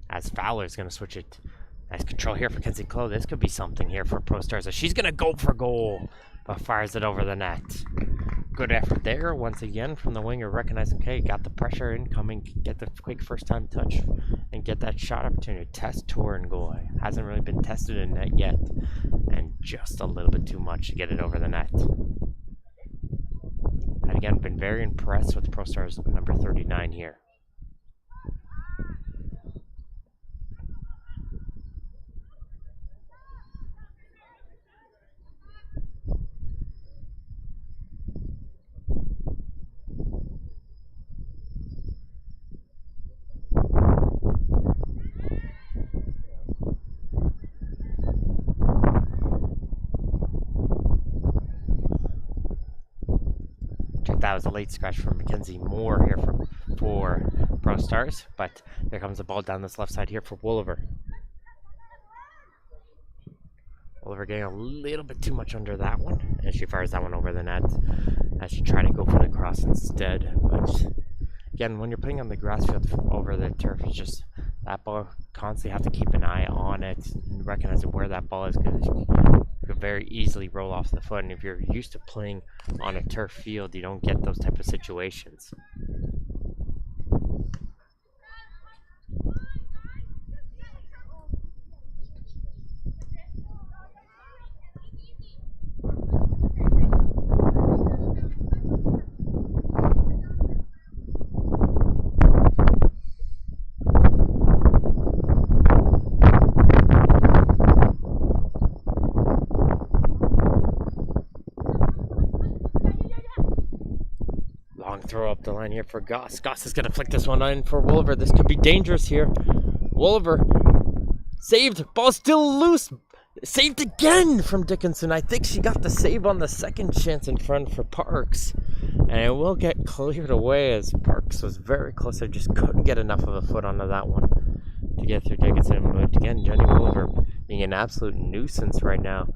As Fowler's going to switch it. Nice control here for Kenzie Clow. This could be something here for ProStars. She's going to go for goal, but fires it over the net. Good effort there once again from the winger, recognizing, okay, got the pressure incoming, get the quick first time touch, and get that shot opportunity. Test tour and goal. Hasn't really been tested in net yet, and just a little bit too much to get it over the net. And again, been very impressed with ProStars number 39 here. That was a late scratch from Mackenzie Moore here for ProStars, but here comes the ball down this left side here for Wolliver. Wolliver getting a little bit too much under that one, and she fires that one over the net as she tried to go for the cross instead. But again, when you're playing on the grass field over the turf, it's just that ball, constantly have to keep an eye on it and recognize where that ball is, because it could very easily roll off the foot, and if you're used to playing on a turf field, you don't get those type of situations. Throw up the line here for Goss. Goss is going to flick this one in for Wolliver. This could be dangerous here. Wolliver saved. Ball still loose. Saved again from Dickinson. I think she got the save on the second chance in front for Parks. And it will get cleared away as Parks was very close. I just couldn't get enough of a foot onto that one to get through Dickinson. But again, Jenny Wolliver being an absolute nuisance right now,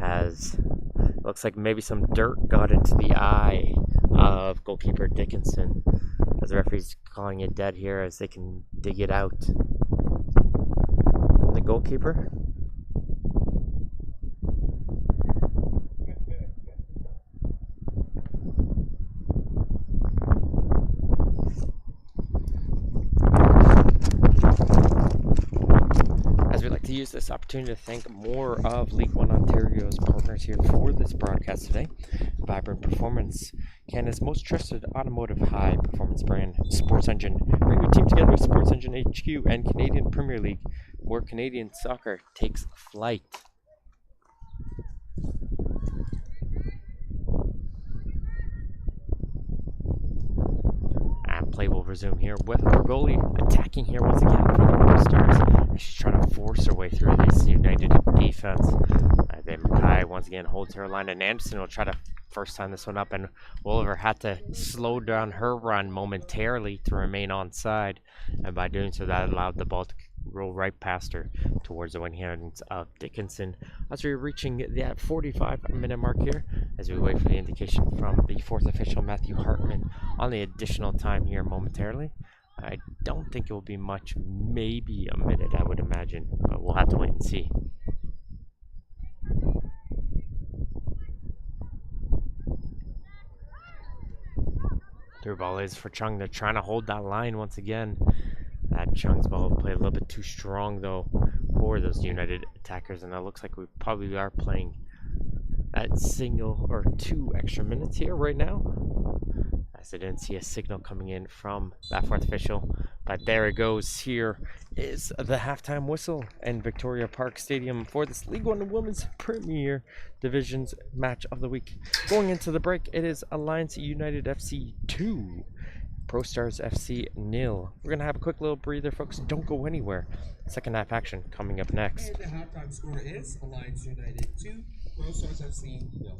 as it looks like maybe some dirt got into the eye of goalkeeper Dickinson, as the referee's calling it dead here as they can dig it out. The goalkeeper. As we'd like to use this opportunity to thank more of League One Ontario's partners here for this broadcast today. Vibrant Performance, Canada's most trusted automotive high-performance brand, Sports Engine. Bring your team together with Sports Engine HQ and Canadian Premier League, where Canadian soccer takes flight. And play will resume here with our goalie attacking here once again for the ProStars. She's trying to force her way through this United defense. Then Mackay once again holds her line, and Anderson will try to first time this one up, and Oliver had to slow down her run momentarily to remain onside, and by doing so that allowed the ball to roll right past her towards the wing hands of Dickinson. As we're reaching the 45-minute mark here, as we wait for the indication from the fourth official Matthew Hartman on the additional time here momentarily. I don't think it will be much, maybe a minute I would imagine, but we'll have to wait and see. Through ball is for Chung. They're trying to hold that line once again. That Chung's ball played a little bit too strong though for those United attackers, and it looks like we probably are playing that single or 2 extra minutes here right now, as I didn't see a signal coming in from that fourth official. But there it goes. Here is the halftime whistle in Victoria Park Stadium for this League One Women's Premier Divisions match of the week. Going into the break, it is Alliance United FC 2, ProStars FC 0. We're going to have a quick little breather, folks. Don't go anywhere. Second half action coming up next. And the halftime score is Alliance United 2, ProStars FC 0.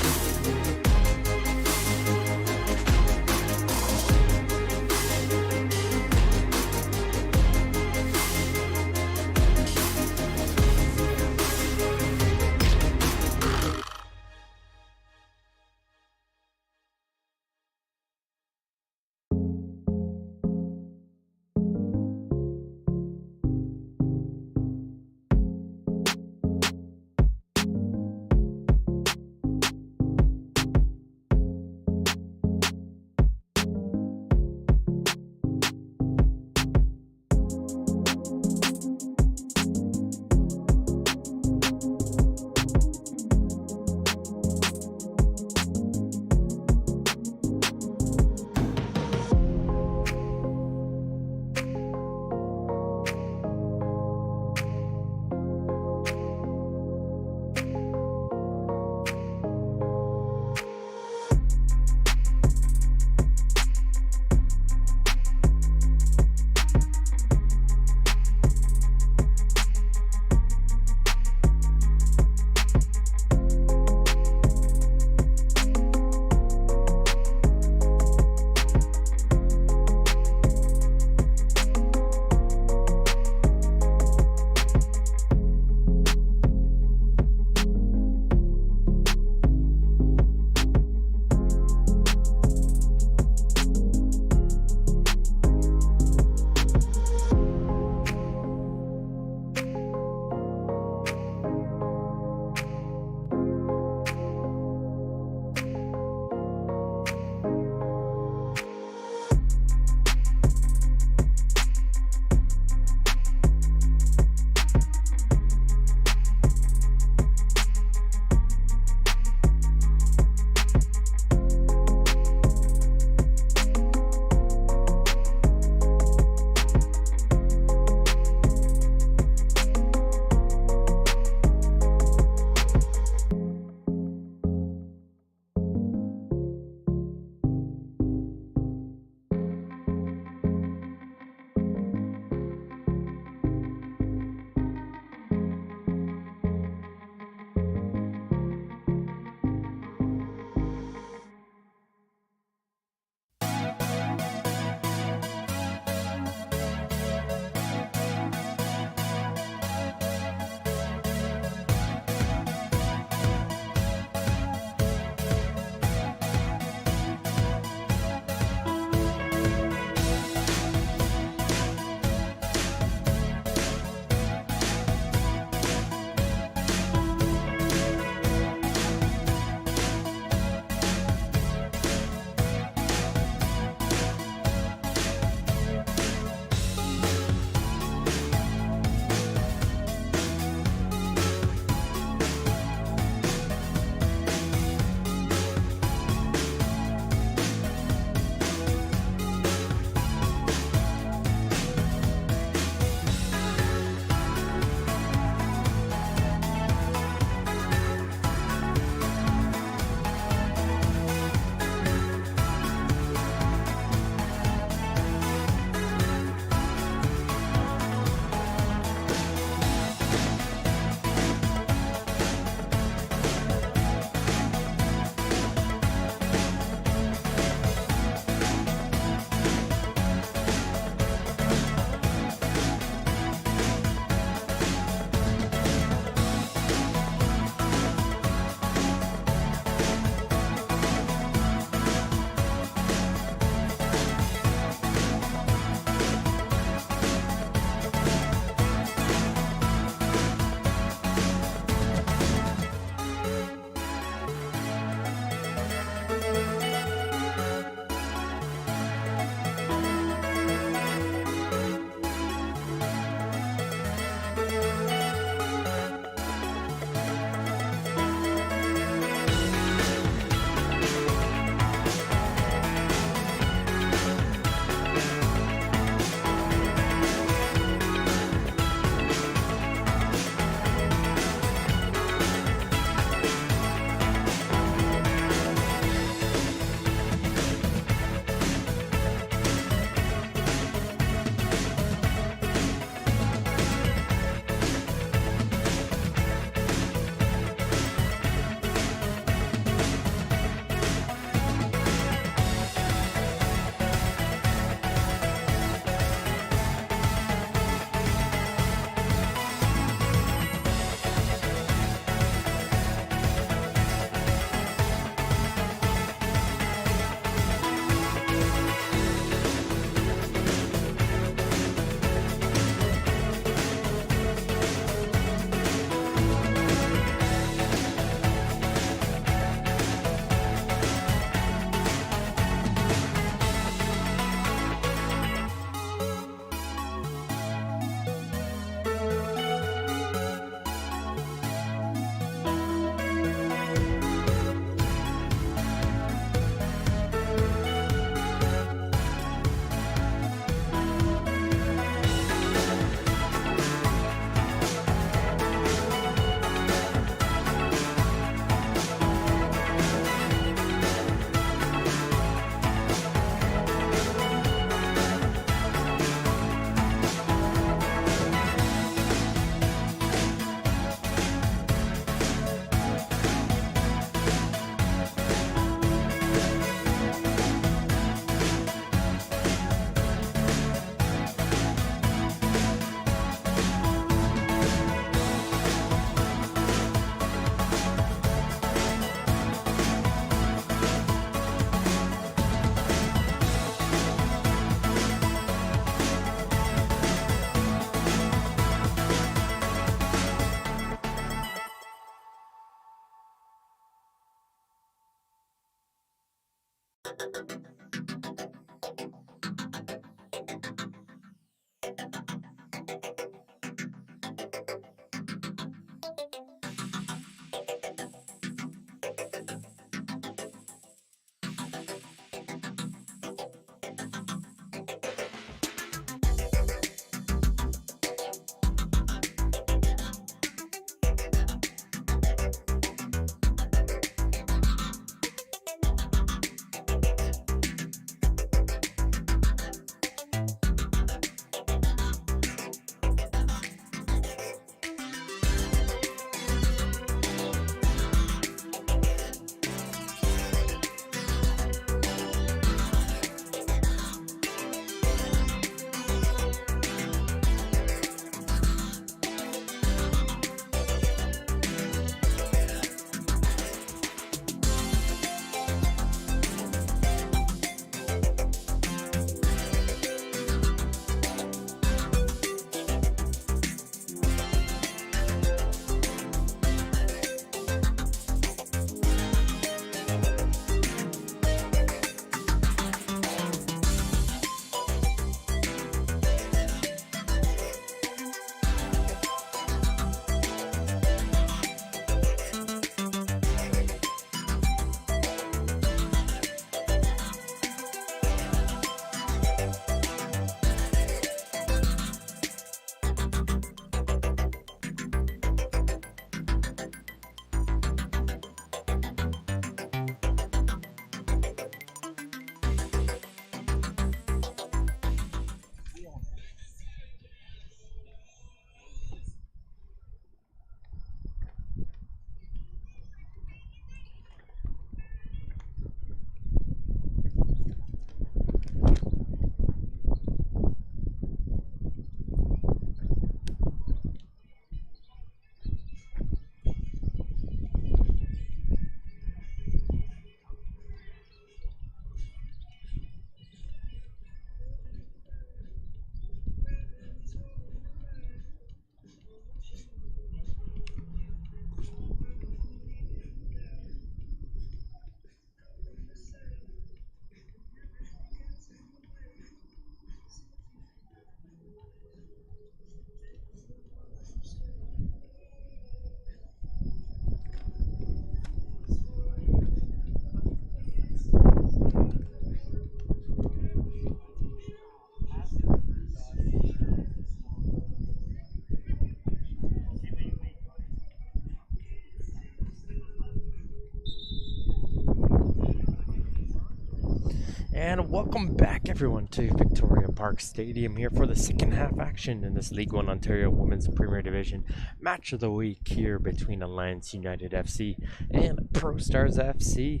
And welcome back, everyone, to Victoria Park Stadium here for the second half action in this League One Ontario Women's Premier Division match of the week here between Alliance United FC and ProStars FC,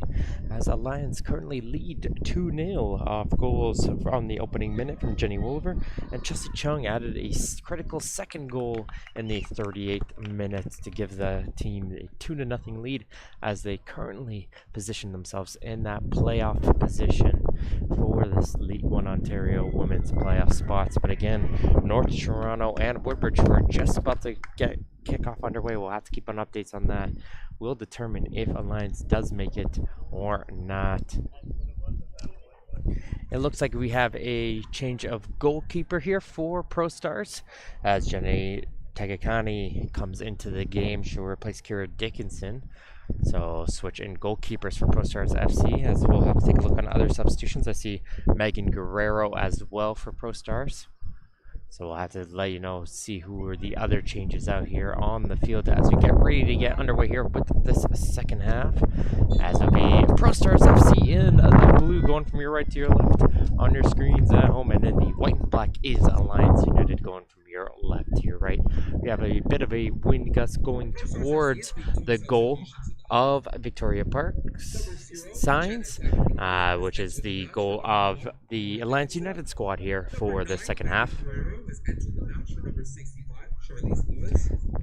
as Alliance currently lead 2-0 off goals from the opening minute from Jenny Wolver, and Chelsea Chung added a critical second goal in the 38th minute to give the team a 2-0 lead, as they currently position themselves in that playoff position for this League One Ontario women's playoff spots. But again, North Toronto and Woodbridge, who are just about to get kickoff underway, we'll have to keep on updates on that, will determine if Alliance does make it or not. It looks like we have a change of goalkeeper here for ProStars, as Jenny Tagakani comes into the game. She'll replace Kira Dickinson. So switch in goalkeepers for ProStars FC, as we'll have to take a look on other substitutions. I see Megan Guerrero as well for ProStars. So we'll have to let you know, see who are the other changes out here on the field as we get ready to get underway here with this second half. As it'll be ProStars FC in the blue, going from your right to your left on your screens at home, and then the white and black is Alliance United going from your left to your right. We have a bit of a wind gust going towards the goal of Victoria Park's signs, which is the goal of the Alliance United squad here for the second half.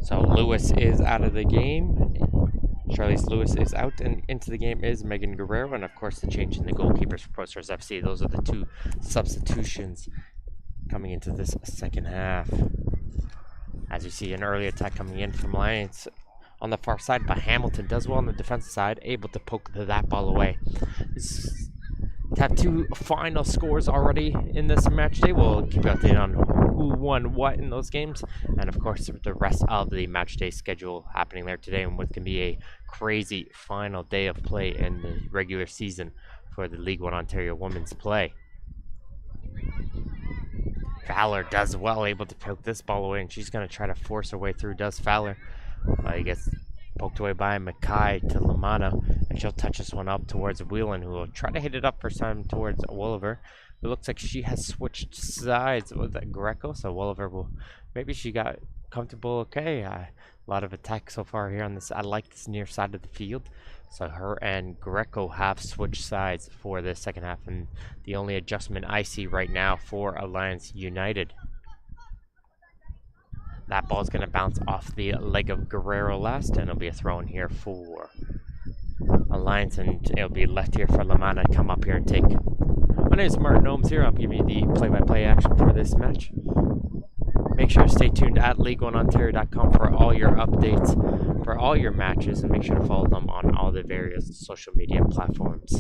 So Lewis is out of the game. Charlize Lewis is out, and into the game is Megan Guerrero, and of course the change in the goalkeepers for ProStars FC. Those are the two substitutions coming into this second half. As you see, an early attack coming in from Alliance on the far side, but Hamilton does well on the defensive side, able to poke that ball away. to have two final scores already in this match day. We'll keep you updated on who won what in those games, and of course the rest of the match day schedule happening there today, and what can be a crazy final day of play in the regular season for the League One Ontario women's play. Fowler does well, able to poke this ball away, and she's going to try to force her way through. Does Fowler? He gets poked away by Mackay to Lamanna, and she'll touch this one up towards Whelan, who will try to hit it up first time towards Wolliver. It looks like she has switched sides with Greco, so Wolliver will, maybe she got comfortable. Okay, a lot of attack so far here on this. I like this near side of the field. So her and Greco have switched sides for the second half, and the only adjustment I see right now for Alliance United. That ball's going to bounce off the leg of Guerrero last, and it'll be a throw in here for Alliance, and it'll be left here for Lamanna to come up here and take. My name is Martin Ohms here. I'll give you the play-by-play action for this match. Make sure to stay tuned at League1Ontario.com for all your updates, for all your matches, and make sure to follow them on all the various social media platforms.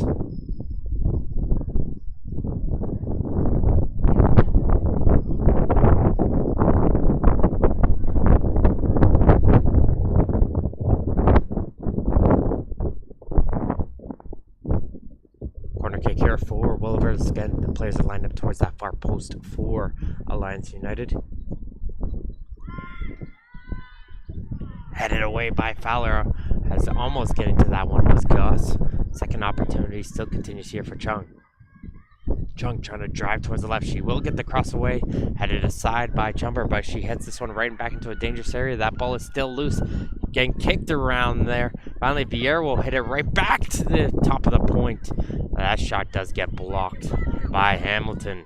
Corner kick here for Willivers. Again, the players are lined up towards that far post for Alliance United. Headed away by Fowler, has almost getting to that one was Gus. Second opportunity still continues here for Chung. Chung trying to drive towards the left. She will get the cross away, headed aside by Jumper, but she heads this one right back into a dangerous area. That ball is still loose, getting kicked around there. Finally, Vieira will hit it right back to the top of the point. That shot does get blocked by Hamilton.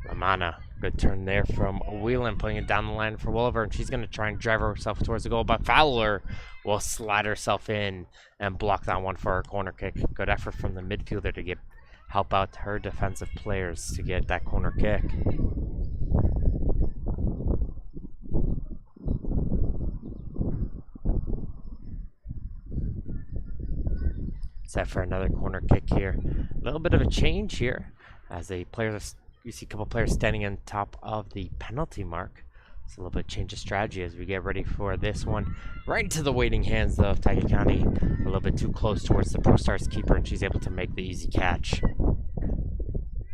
Lamanna, good turn there from Whelan, putting it down the line for Wolliver, and she's going to try and drive herself towards the goal, but Fowler will slide herself in and block that one for her corner kick. Good effort from the midfielder to help out her defensive players to get that corner kick. Set for another corner kick here. A little bit of a change here as the players, you see a couple players standing on top of the penalty mark. It's a little bit change of strategy as we get ready for this one. Right into the waiting hands of Taiga County. A little bit too close towards the ProStars keeper, and she's able to make the easy catch.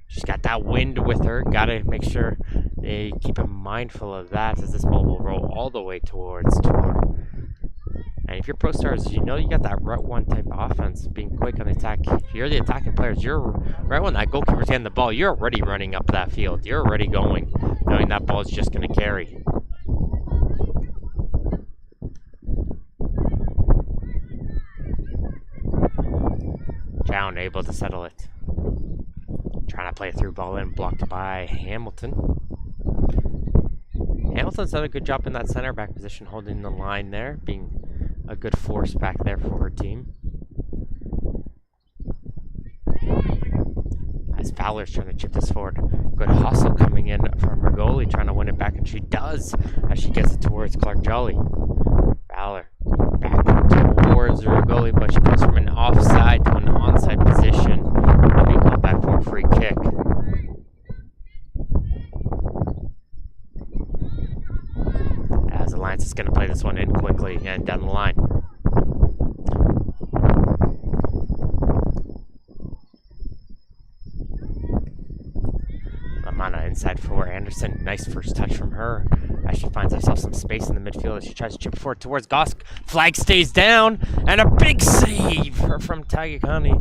She's got that wind with her. Got to make sure they keep mindful of that as this ball will roll all the way towards Tor. And if you're ProStars, you know you got that Route 1 type of offense, being quick on the attack. If you're the attacking players, you're right when that goalkeeper's getting the ball, you're already running up that field. You're already going, knowing that ball is just going to carry. Chown able to settle it. Trying to play a through ball in, blocked by Hamilton. Hamilton's done a good job in that center back position, holding the line there, being a good force back there for her team. As Fowler's trying to chip this forward. Good hustle coming in from her goalie, trying to win it back, and she does as she gets it towards Clark Jolly. Fowler back towards her goalie, but she goes from an offside to an onside position and being called back for a free kick. As Alliance is going to play this one in quickly and down the line. Lamanna inside for Anderson. Nice first touch from her as she finds herself some space in the midfield as she tries to chip forward towards Gosk. Flag stays down, and a big save from Taiga County.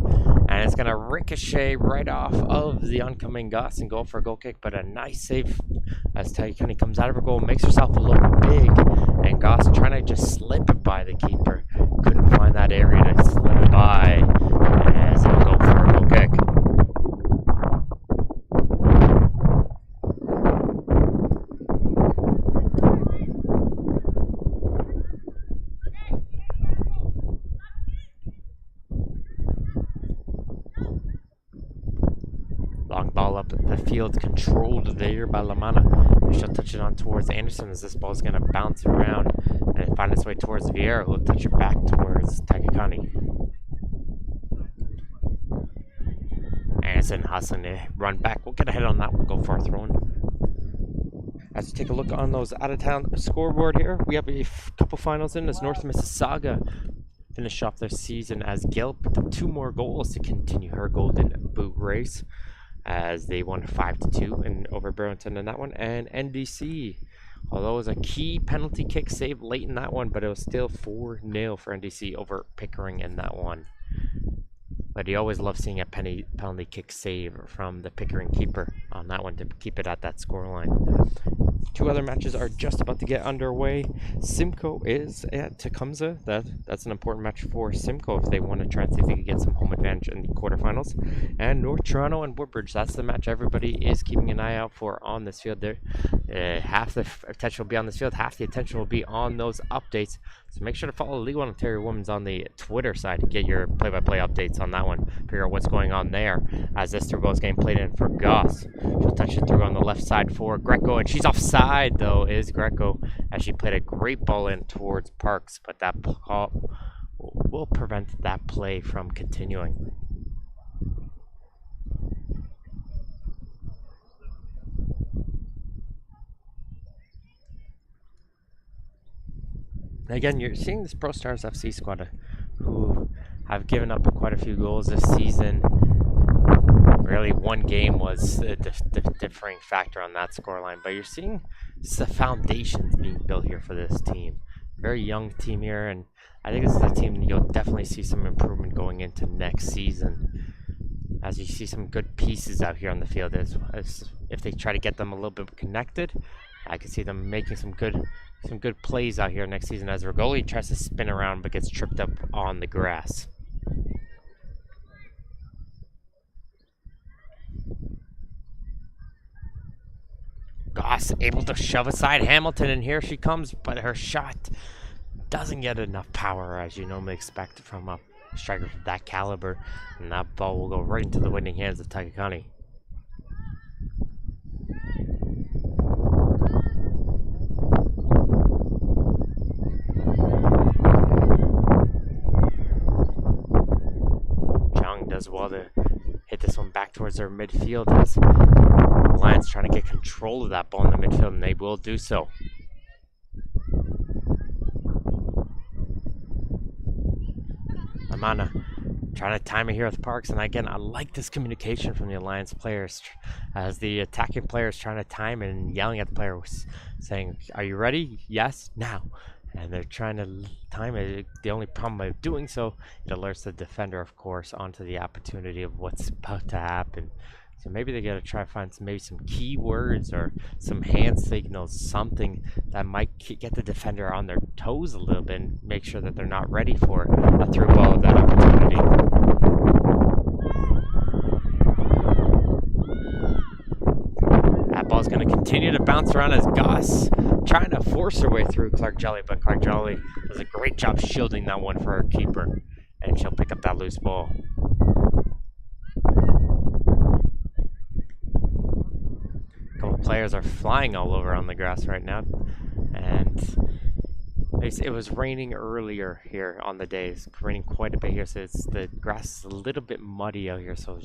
And it's going to ricochet right off of the oncoming Goss and go for a goal kick, but a nice save as Taiga County comes out of her goal, makes herself a little big, and Goss trying to just slip it by the keeper. Couldn't find that area to slip it by as he'll go for a goal kick. Long ball up the field, controlled there by Lamanna. She'll touch it on towards Anderson as this ball is going to bounce around And find its way towards Vieira, who will touch it back towards Takakani. Anderson hustling to run back. We'll get ahead on that one. Go for a throw in. As we take a look on those out-of-town scoreboard here, we have a couple finals in as North Mississauga finish off their season as Gill picked up 2 more goals to continue her Golden Boot race as they won 5-2 in over Burlington in that one. And NDC, although it was a key penalty kick save late in that one, but it was still 4-0 for NDC over Pickering in that one. But you always love seeing a penalty kick save from the Pickering keeper on that one to keep it at that scoreline. 2 other matches are just about to get underway. Simcoe is at Tecumseh. That's an important match for Simcoe if they want to try and see if they can get some home advantage in the quarterfinals. And North Toronto and Woodbridge, that's the match everybody is keeping an eye out for on this field. Half the attention will be on this field, half the attention will be on those updates. So make sure to follow League One Ontario Women's on the Twitter side to get your play-by-play updates on that one. Figure out what's going on there as this through ball is getting played in for Goss. She'll touch it through on the left side for Greco, and she's offside though, is Greco, as she played a great ball in towards Parks, but that call will prevent that play from continuing. Again, you're seeing this ProStars FC squad who have given up quite a few goals this season. Really, one game was the differing factor on that scoreline, but you're seeing the foundations being built here for this team. Very young team here, and I think this is a team you'll definitely see some improvement going into next season. As you see some good pieces out here on the field, as if they try to get them a little bit connected, I can see them making some good plays out here next season as Rigoli tries to spin around but gets tripped up on the grass. Goss able to shove aside Hamilton, and here she comes, but her shot doesn't get enough power as you normally expect from a striker of that caliber, and that ball will go right into the winning hands of Takakani. Does well to hit this one back towards their midfield as the Lions trying to get control of that ball in the midfield, and they will do so. Amana trying to time it here with Parks, and again, I like this communication from the Alliance players as the attacking players trying to time it and yelling at the player saying, "Are you ready? Yes, now." And they're trying to time it. The only problem by doing so, it alerts the defender, of course, onto the opportunity of what's about to happen. So maybe they gotta try to find some keywords or some hand signals, something that might get the defender on their toes a little bit and make sure that they're not ready for a through ball of that opportunity. That ball's going to continue to bounce around as Goss trying to force her way through Clark Jolly, but Clark Jolly does a great job shielding that one for her keeper, and she'll pick up that loose ball. A couple players are flying all over on the grass right now, and it was raining earlier here on the day. It's raining quite a bit here, so the grass is a little bit muddy out here, so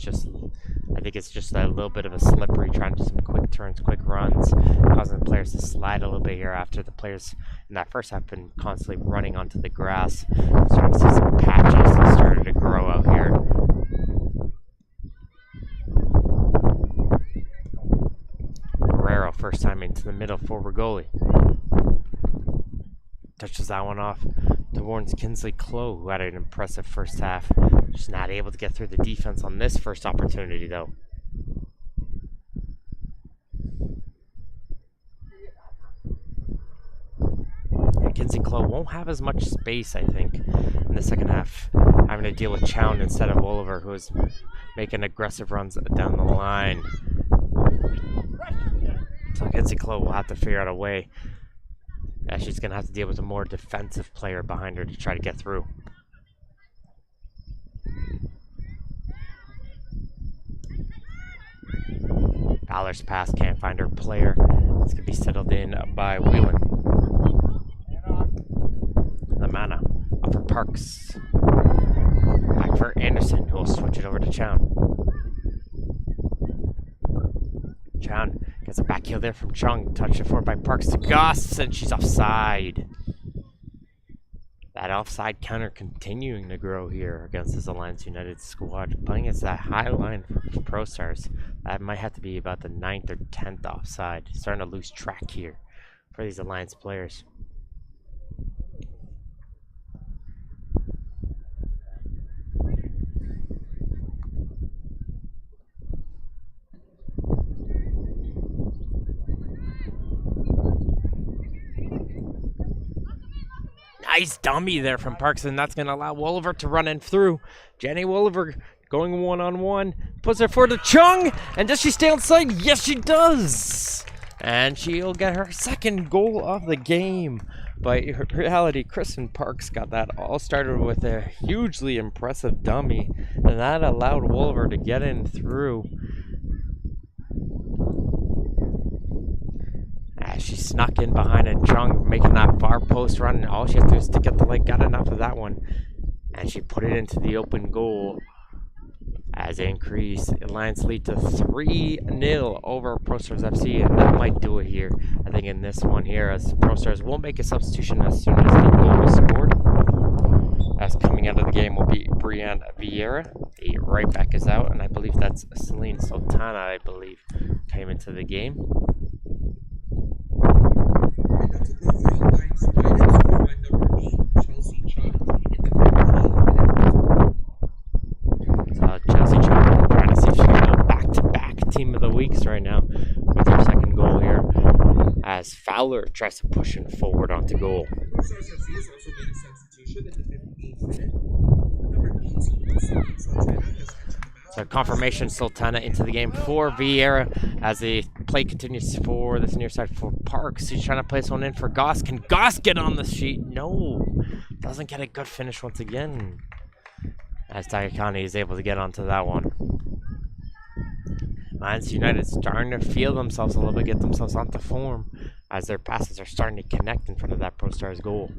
I think it's just a little bit of a slippery, trying to do some quick turns, quick runs, causing the players to slide a little bit here after the players in that first half been constantly running onto the grass. Starting to see some patches that started to grow out here. Guerrero first time into the middle for Rigoli. Touches that one off towards Kinsley Clow, who had an impressive first half. Just not able to get through the defense on this first opportunity, though. And Kinsley Clow won't have as much space, I think, in the second half, having to deal with Chown instead of Oliver, who is making aggressive runs down the line. So Kinsley Clow will have to figure out a way. Yeah, she's going to have to deal with a more defensive player behind her to try to get through. Balor's pass can't find her player. It's going to be settled in by Whelan. Off for Parks. Back for Anderson, who will switch it over to Chown. Chown gets a back heel there from Chung. Touched it forward by Parks to Goss, and she's offside. That offside counter continuing to grow here against this Alliance United squad. Playing against that high line for ProStars. That might have to be about the 9th or 10th offside. Starting to lose track here for these Alliance players. Nice dummy there from Parks, and that's going to allow Wolliver to run in through. Jenny Wolliver going one-on-one. Puts her forward to Chung, and does she stay outside? Yes, she does! And she'll get her second goal of the game. But in reality, Kristen Parks got that all started with a hugely impressive dummy, and that allowed Wolliver to get in through. She snuck in behind and Chung making that far post run, and all she has to do is to get the leg. Got enough of that one, and she put it into the open goal as they increase Alliance lead to 3-0 over ProStars FC, and that might do it here. I think in this one here, as ProStars will make a substitution as soon as the goal is scored. As coming out of the game will be Brianne Vieira. The right back is out, and I believe that's Celine Sultana, I believe, came into the game. So Chelsea trying to see if she can go back-to-back team of the weeks right now with her second goal here, as Fowler tries to push him forward onto goal. So confirmation Sultana into the game for Vieira as the play continues for this near side for Parks. He's trying to place one in for Goss. Can Goss get on the sheet? No. Doesn't get a good finish once again. As Takakani is able to get onto that one. Alliance United starting to feel themselves a little bit, get themselves onto form as their passes are starting to connect in front of that ProStars goal.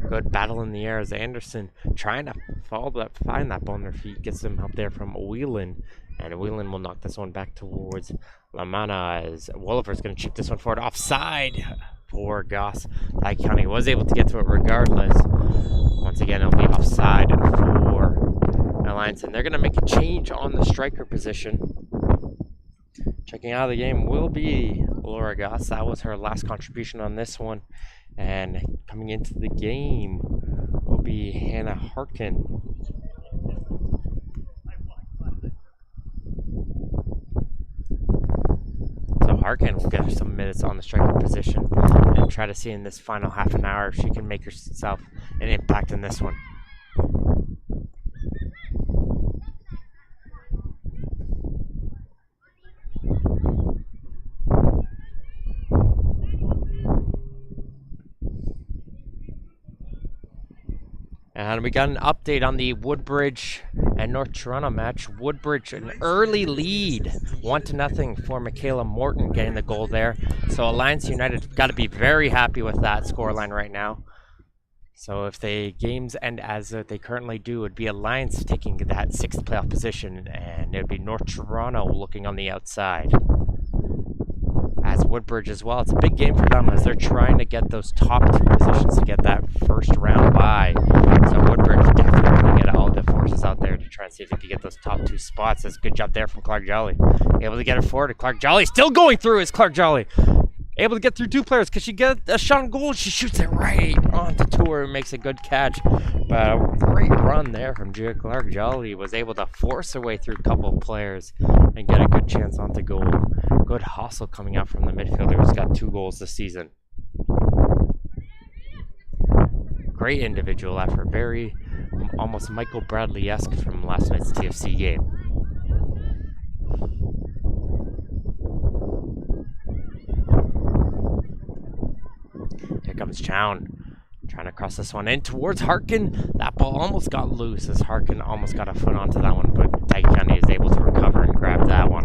Good battle in the air as Anderson trying to find that ball on their feet. Gets some help there from Whelan. And Whelan will knock this one back towards Lamana as Wolliver's going to chip this one forward. Offside for Goss. Dyke County was able to get to it regardless. Once again, it'll be offside for Alliance. And they're going to make a change on the striker position. Checking out of the game will be Laura Goss. That was her last contribution on this one. And coming into the game will be Hannah Harkin. So Harkin will get her some minutes on the striker position and try to see in this final half an hour if she can make herself an impact in this one. And we got an update on the Woodbridge and North Toronto match. Woodbridge an early lead, 1-0 for Michaela Morton getting the goal there. So Alliance United got to be very happy with that scoreline right now. So if the games end as they currently do, it would be Alliance taking that 6th playoff position, and it would be North Toronto looking on the outside. As Woodbridge as well, it's a big game for them as they're trying to get those top 2 positions to get that first round bye. So Woodbridge definitely going to get all the forces out there to try and see if they can get those top 2 spots. That's a good job there from Clark Jolly. Able to get it forward. Clark Jolly still going through is Clark Jolly. Able to get through 2 players. Can she get a shot on goal? She shoots it right onto Tour and makes a good catch. But a great run there from Gia Clark Jolly. Was able to force her way through a couple of players and get a good chance onto goal. Good hustle coming out from the midfielder who's got 2 goals this season. Great individual effort. Very almost Michael Bradley-esque from last night's TFC game. Here comes Chown. Trying to cross this one in towards Harkin. That ball almost got loose as Harkin almost got a foot onto that one, but Taikani is able to recover and grab that one.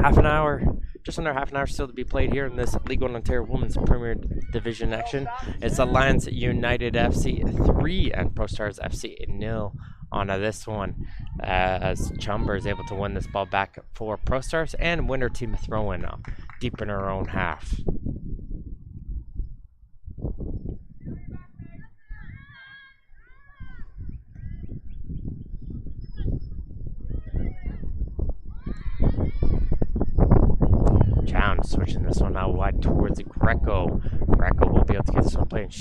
Half an hour just under half an hour still to be played here in this League One Ontario Women's Premier Division action. It's Alliance United FC 3 and ProStars FC 0 on this one, as Chumber is able to win this ball back for ProStars and win her team throw-in deep in her own half. Chown switching this one out wide towards Greco. Greco will be able to get this one playing.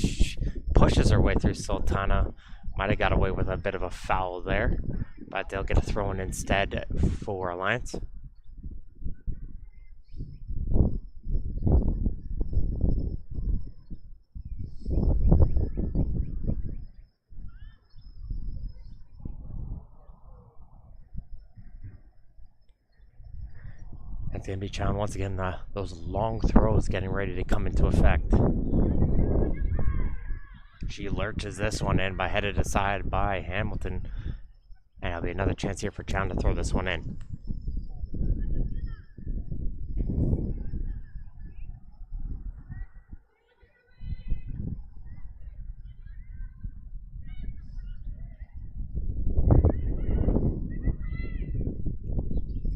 Pushes her way through Sultana. Might have got away with a bit of a foul there, but they'll get a throw in instead for Alliance. It's going to be Chown once again. Those long throws getting ready to come into effect. She lurches this one in, headed aside by Hamilton. And there'll be another chance here for Chown to throw this one in.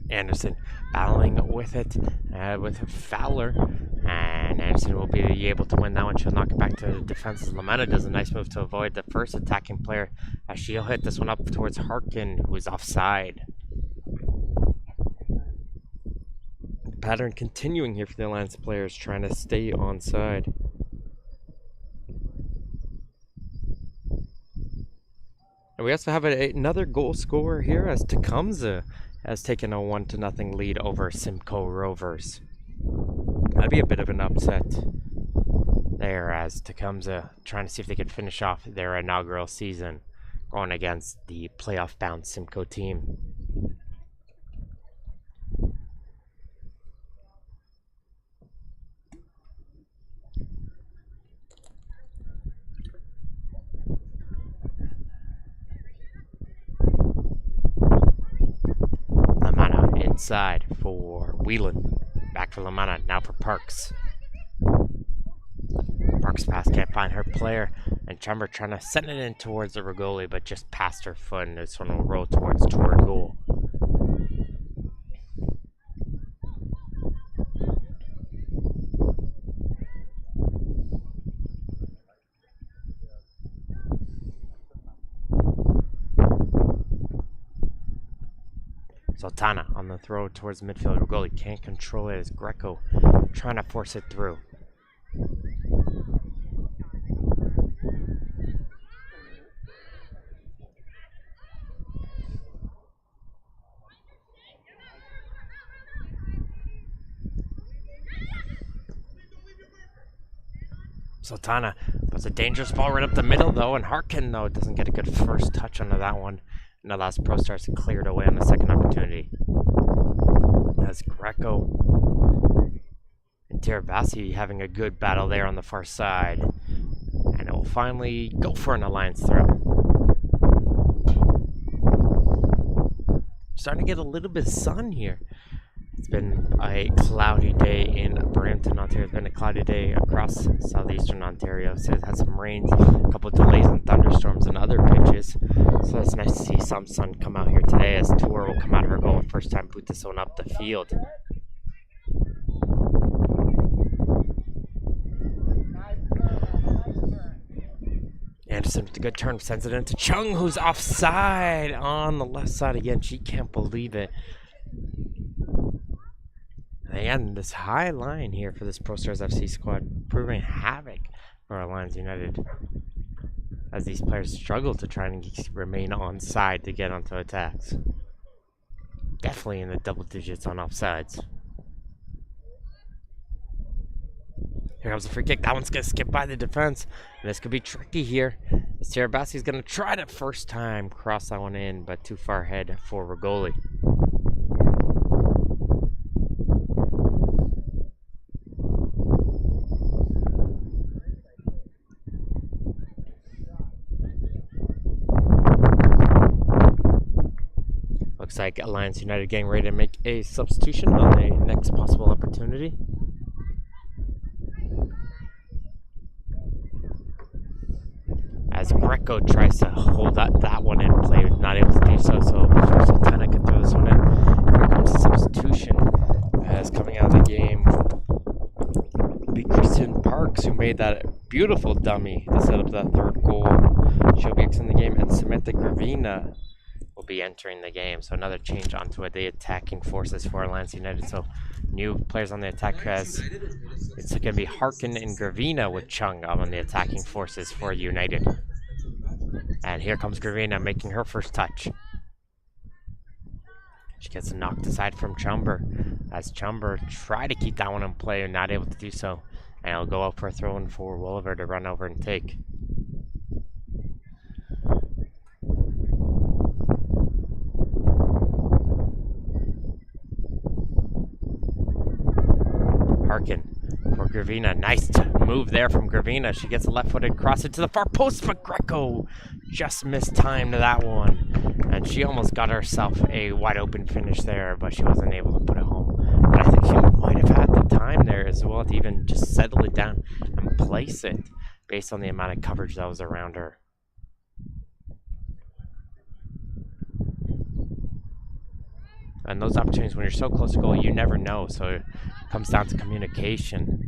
Anderson battling with it with Fowler, and Anderson will be able to win that one. She'll knock it back to the defense as Lamanna does a nice move to avoid the first attacking player, as she'll hit this one up towards Harkin, who is offside. The pattern continuing here for the Alliance players, trying to stay onside. And we also have another goal scorer here, as Tecumseh has taken a 1-0 lead over Simcoe Rovers. That'd be a bit of an upset there, as Tecumseh trying to see if they could finish off their inaugural season going against the playoff-bound Simcoe team. Inside for Whelan. Back for Lamanna. Now for Parks. Parks pass can't find her player. And Chumber trying to send it in towards the Rigoli, but just past her foot. And this one will roll toward goal. Sultana on the throw towards midfield. Rigoli can't control it as Greco trying to force it through. Sultana puts a dangerous ball right up the middle though, and Harkin though doesn't get a good first touch onto that one, and allows ProStars to clear it away on the second opportunity. As Greco and Tirabassi having a good battle there on the far side, and it will finally go for an Alliance throw. Starting to get a little bit of sun here. It's been a cloudy day in Brampton, Ontario. It's been a cloudy day across southeastern Ontario. So it had some rains, a couple of delays and thunderstorms and other pitches. So it's nice to see some sun come out here today, as Tour will come out of her goal and first time boot this one up the field. Anderson with a good turn, sends it into Chung, who's offside on the left side again. She can't believe it. And this high line here for this ProStars FC squad, proving havoc for Alliance United, as these players struggle to try and remain on side to get onto attacks. Definitely in the double digits on offsides. Here comes the free kick. That one's going to skip by the defense. And this could be tricky here. Tirabassi is going to try to first time cross that one in, but too far ahead for Rigoli. Looks like Alliance United getting ready to make a substitution on the next possible opportunity. As Greco tries to hold that one in play, not able to do so. So before Sultana can throw this one in, here comes the substitution. As coming out of the game will be Kristen Parks, who made that beautiful dummy to set up that third goal. She'll be in the game, and Samantha Gravina will be entering the game. So another change onto the attacking forces for Alliance United. So new players on the attack as it's going to be Harkin and Gravina with Chung on the attacking forces for United. And here comes Gravina making her first touch. She gets knocked aside from Chumber as Chumber tried to keep that one in play and not able to do so. And it'll go up for a throw in for Wolliver to run over and take. Harkin for Gravina. Nice move there from Gravina. She gets a left-footed cross into the far post, but Greco just mistimed that one. And she almost got herself a wide-open finish there, but she wasn't able to put it home. But I think she might have had the time there as well to even just settle it down and place it based on the amount of coverage that was around her. And those opportunities, when you're so close to goal, you never know. So it comes down to communication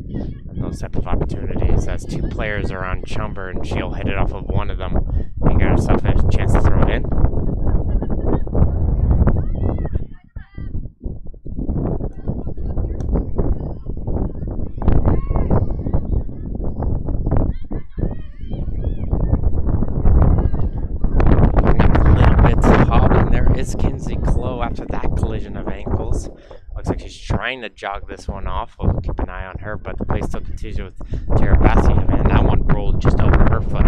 and those type of opportunities. As two players are on Chumber, and she'll hit it off of one of them and get herself a chance to throw it in. After that collision of ankles, looks like she's trying to jog this one off. We'll keep an eye on her, but the play still continues with Terabassi, and that one rolled just over her foot.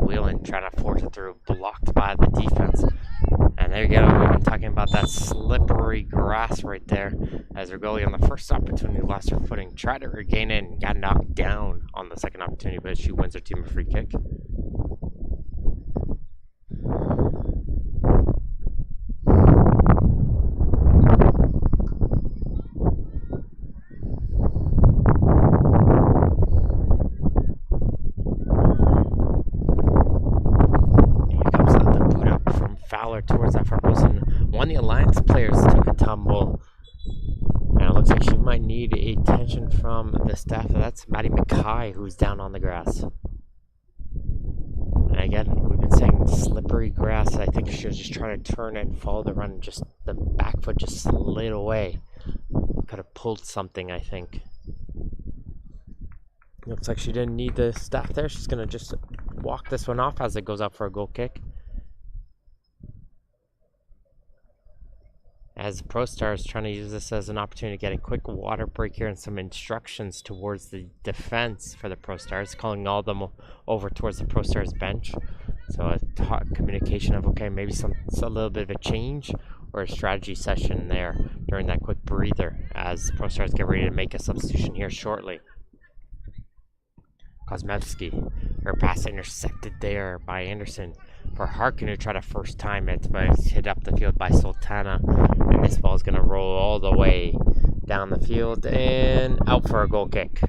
Whelan trying to force it through, blocked by the defense. And there you go, we've been talking about that slippery grass right there as her goalie on the first opportunity lost her footing, tried to regain it and got knocked down on the second opportunity, but she wins her team a free kick. Towards that far post, and one of the Alliance players took a tumble, and it looks like she might need attention from the staff. That's Maddie Mackay, who's down on the grass. And again, we've been saying slippery grass. I think she was just trying to turn and follow the run, just the back foot just slid away. Could have pulled something, I think. Looks like she didn't need the staff there. She's gonna just walk this one off as it goes out for a goal kick. As ProStars trying to use this as an opportunity to get a quick water break here and some instructions towards the defense for the ProStars, calling all of them over towards the ProStars bench. So a communication of, okay, maybe a little bit of a change or a strategy session there during that quick breather as ProStars get ready to make a substitution here shortly. Kosmevsky, her pass intercepted there by Anderson for Harkin, who tried to first time it, but it's hit up the field by Sultana, and this ball is going to roll all the way down the field and out for a goal kick.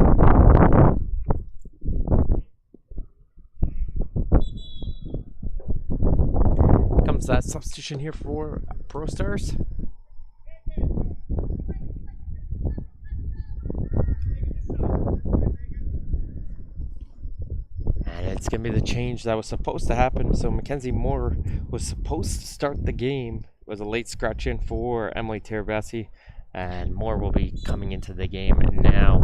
Comes that substitution here for ProStars. It's going to be the change that was supposed to happen. So Mackenzie Moore was supposed to start the game. It was a late scratch in for Emily Terabassi, and Moore will be coming into the game now.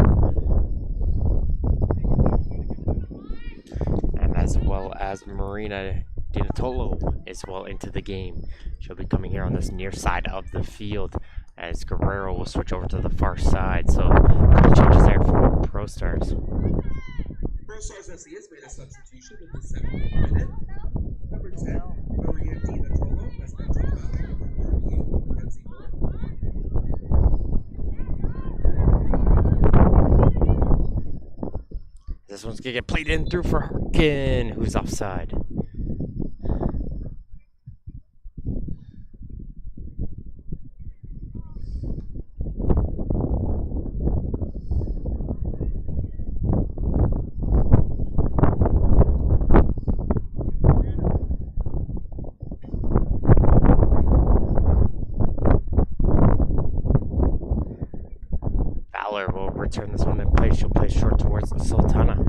And as well as Marina Dinatolo is well into the game. She'll be coming here on this near side of the field as Guerrero will switch over to the far side. So a couple changes there for ProStars. ProStars FC has made a substitution in the 7th minute. Number 10, Maria Dina Tolo has been taken off. Number 38, Mackenzie Moore. This one's gonna get played in through for Harkin, who's offside. Will return this one in play. She'll play short towards Sultana.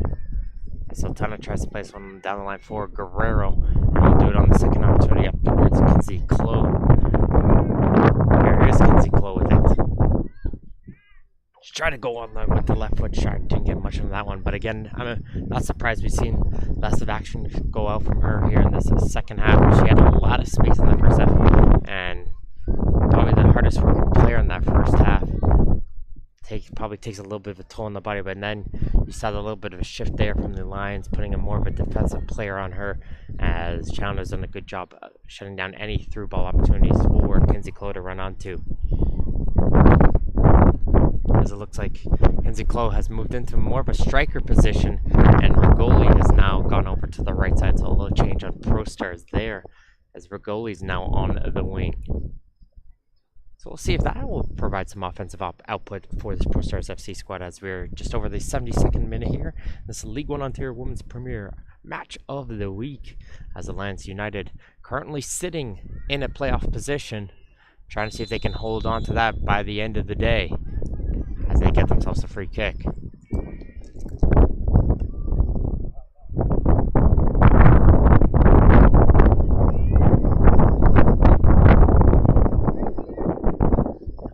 Sultana tries to play this one down the line for Guerrero. And he'll do it on the second opportunity up towards Kinsey Clo. Here is Kinsey Clo with it. She tried to go on with the left foot shot. Didn't get much on that one. But again, I'm not surprised we've seen less of action go out from her here in this second half. She had a lot of space in that first half. And probably the hardest working player in that first half. Probably takes a little bit of a toll on the body, but then you saw a little bit of a shift there from the Lions, putting a more of a defensive player on her, as Chandler's done a good job shutting down any through ball opportunities for Kinsey Clo to run onto. As it looks like Kinsey Clo has moved into more of a striker position, and Rigoli has now gone over to the right side, so a little change on ProStars there, as Rigoli's now on the wing. So we'll see if that will provide some offensive output for this ProStars FC squad, as we're just over the 72nd minute here. This is League One Ontario Women's Premier Match of the Week, as Alliance United currently sitting in a playoff position, trying to see if they can hold on to that by the end of the day, as they get themselves a free kick.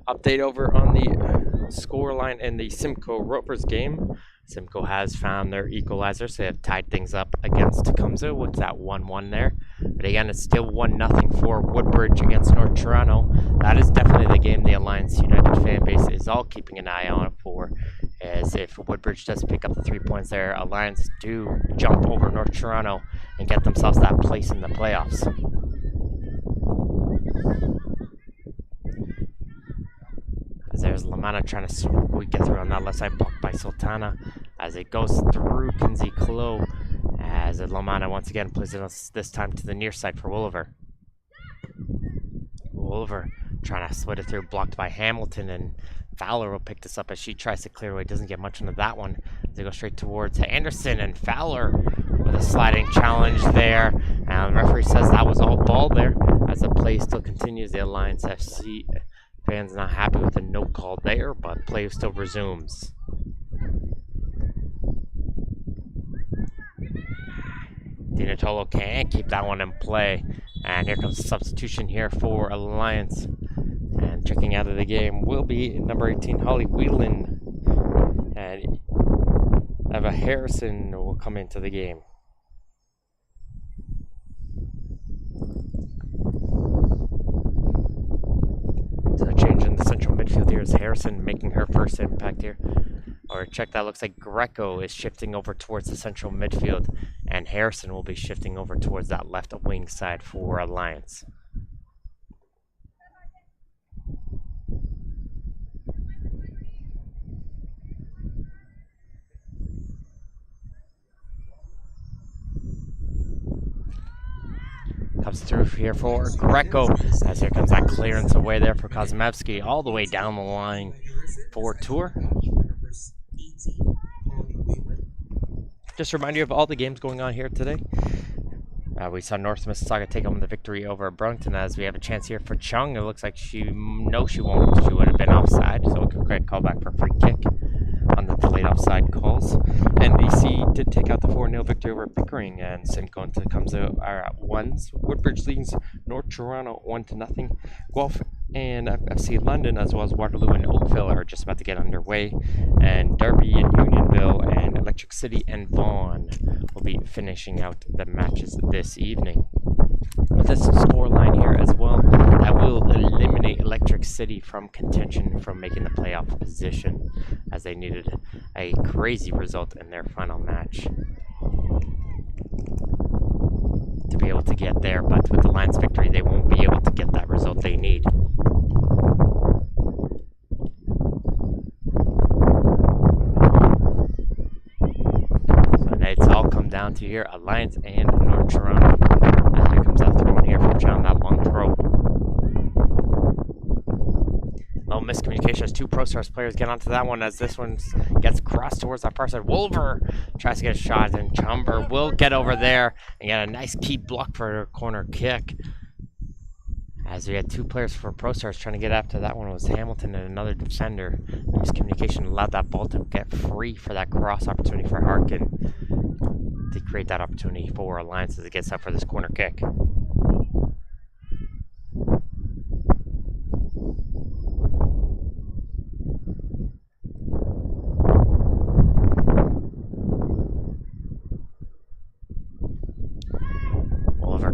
Update over on the scoreline in the Simcoe Rovers game. Simcoe has found their equalizer, so they have tied things up against Tecumseh with that 1-1 there. But again, it's still 1-0 for Woodbridge against North Toronto. That is definitely the game the Alliance United fan base is all keeping an eye on for, as if Woodbridge does pick up the 3 points there, Alliance do jump over North Toronto and get themselves that place in the playoffs. There's Lamanna trying to get through on that left side, blocked by Sultana, as it goes through Kinsey Clo, as Lamanna once again plays it this time to the near side for Wolliver. Wolliver trying to split it through, blocked by Hamilton, and Fowler will pick this up as she tries to clear away. Doesn't get much into that one. They go straight towards Anderson, and Fowler with a sliding challenge there. And the referee says that was all ball there, as the play still continues. The Alliance FC fans not happy with the no call there, but play still resumes. Dinatolo can't keep that one in play, and here comes the substitution here for Alliance. And checking out of the game will be number 18, Holly Whelan, and Eva Harrison will come into the game. So a change in the central midfield here is Harrison making her first impact here. Or check that, looks like Greco is shifting over towards the central midfield, and Harrison will be shifting over towards that left wing side for Alliance. Comes through here for Greco, as here comes that clearance away there for Kozmevsky, all the way down the line for Tour. Just to remind you of all the games going on here today. We saw North Mississauga take home the victory over Burlington, as we have a chance here for Chung. It looks like she won't. She would have been offside, so a great callback for a free kick on the delayed offside calls. NBC did take out the 4-0 victory over Pickering, and Simcoe and Tecumseh are at ones. Woodbridge leads North Toronto 1-0. Guelph and FC London, as well as Waterloo and Oakville, are just about to get underway, and Derby and Unionville and Electric City and Vaughan will be finishing out the matches this evening. With this scoreline here as well, that will eliminate Electric City from contention from making the playoff position, as they needed a crazy result in their final match to be able to get there, but with the Lions victory they won't be able to get that result they need. onto here, Alliance and North Toronto. And here comes that throw in here from John, that long throw. Little miscommunication as two ProStars players get onto that one as this one gets crossed towards that far side. Wolver tries to get a shot, and Chumber will get over there and get a nice key block for a corner kick. As we had two players for ProStars trying to get after that one, was Hamilton and another defender. Miscommunication allowed that ball to get free for that cross opportunity for Harkin to create that opportunity for Alliance as it gets up for this corner kick.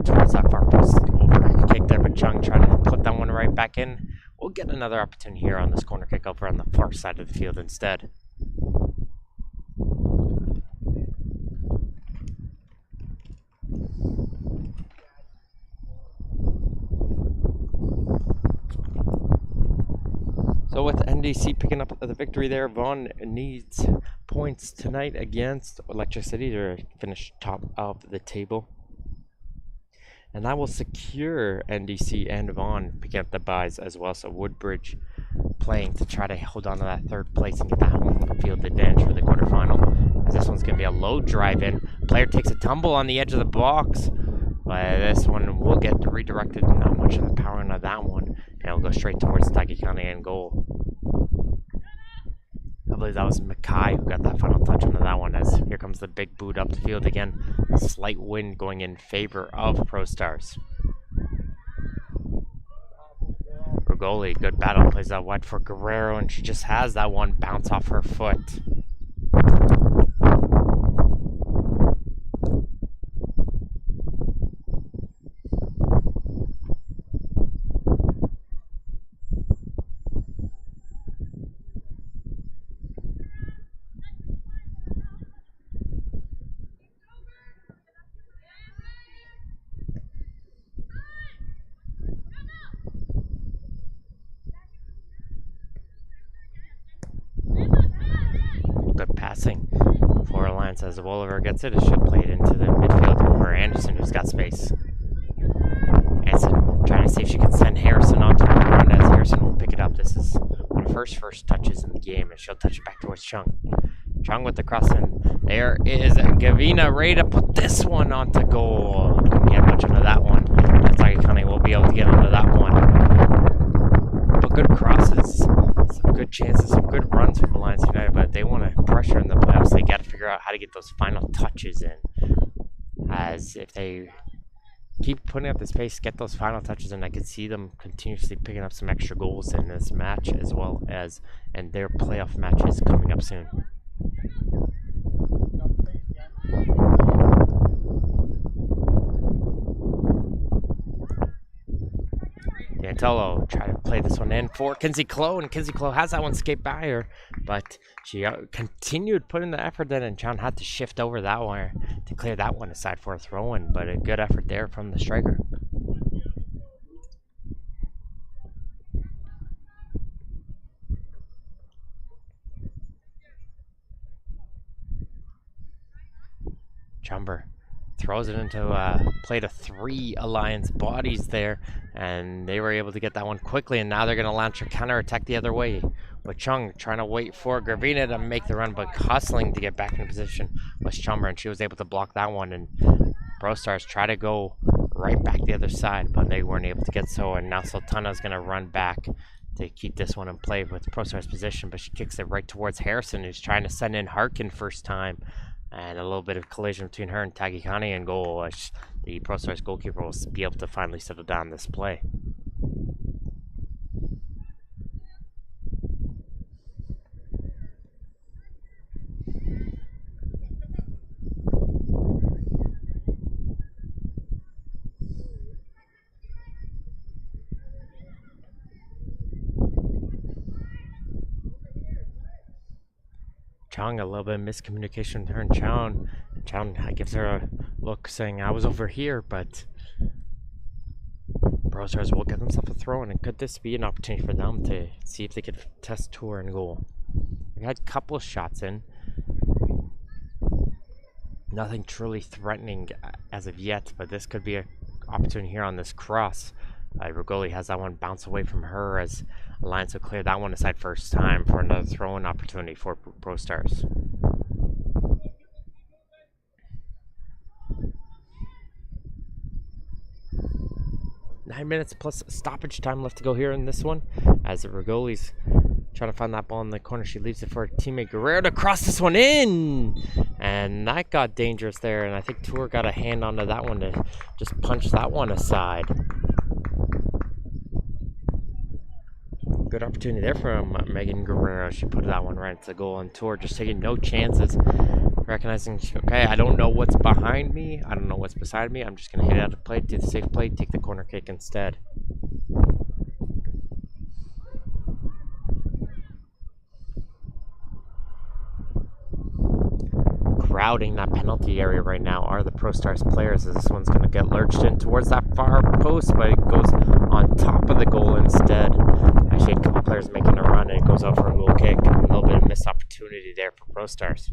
Towards that far post over kick there, but Chung trying to put that one right back in. We'll get another opportunity here on this corner kick over on the far side of the field instead. So with NDC picking up the victory there, Vaughan needs points tonight against Electric City to finish top of the table. And that will secure NDC and Vaughan picking up the buys as well. So Woodbridge playing to try to hold on to that third place and get that home field advantage for the quarterfinal. As this one's going to be a low drive in. Player takes a tumble on the edge of the box. But this one will get redirected. Not much of the power into that one. And it'll go straight towards Takikane and goal. I believe that was Mackay who got that final touch onto that one, as here comes the big boot up the field again. A slight wind going in favor of ProStars. Rugoli, good battle, plays that wide for Guerrero, and she just has that one bounce off her foot. Passing for Alliance as Oliver gets it. It should play it into the midfield for Anderson, who's got space. Anderson trying to see if she can send Harrison onto the run, as Harrison will pick it up. This is one of her first touches in the game, and she'll touch it back towards Chung. Chung with the cross, and there is Gavina ready to put this one onto goal. Couldn't get much into that one. Takikane will be able to get onto that one. But good crosses. Some good chances, some good runs from Alliance United, but they want to pressure in the playoffs. They got to figure out how to get those final touches in. As if they keep putting up this pace, get those final touches in, I could see them continuously picking up some extra goals in this match, as well as and their playoff matches coming up soon. D'Antello try to play this one in for Kinsey Clow, and Kinsey Clow has that one escape by her, but she continued putting the effort in, and John had to shift over that one to clear that one aside for a throw-in, but a good effort there from the striker. Chumber throws it into a plate of 3 Alliance bodies there, and they were able to get that one quickly, and now they're going to launch a counter-attack the other way. With Chung trying to wait for Gravina to make the run, but hustling to get back in position was Chumber, and she was able to block that one, and ProStars try to go right back the other side, but they weren't able to get so, and now Sultana is going to run back to keep this one in play with ProStars position, but she kicks it right towards Harrison, who's trying to send in Harkin first time. And a little bit of collision between her and Takikane and goal. The ProStars goalkeeper will be able to finally settle down this play. Chong, a little bit of miscommunication with her and Chown. Chown gives her a look saying, I was over here, but ProStars will get themselves a throw in, and could this be an opportunity for them to see if they could test Tour and goal? We had a couple of shots in. Nothing truly threatening as of yet, but this could be an opportunity here on this cross. Rigoli has that one bounce away from her as Alliance will clear that one aside first time for another throw-in opportunity for ProStars. 9 minutes plus stoppage time left to go here in this one, as Rigoli's trying to find that ball in the corner. She leaves it for her teammate Guerrero to cross this one in, and that got dangerous there, and I think Tour got a hand onto that one to just punch that one aside. Good opportunity there from Megan Guerrero. She put that one right into goal, and Tour just taking no chances, recognizing, okay, I don't know what's behind me, I don't know what's beside me, I'm just going to hit it out of play, do the safe play, take the corner kick instead. Crowding that penalty area right now are the ProStars players, as this one's going to get lurched in towards that far post, but it goes on top of the goal instead. Actually, a couple players making a run, and it goes out for a goal kick. A little bit of missed opportunity there for ProStars.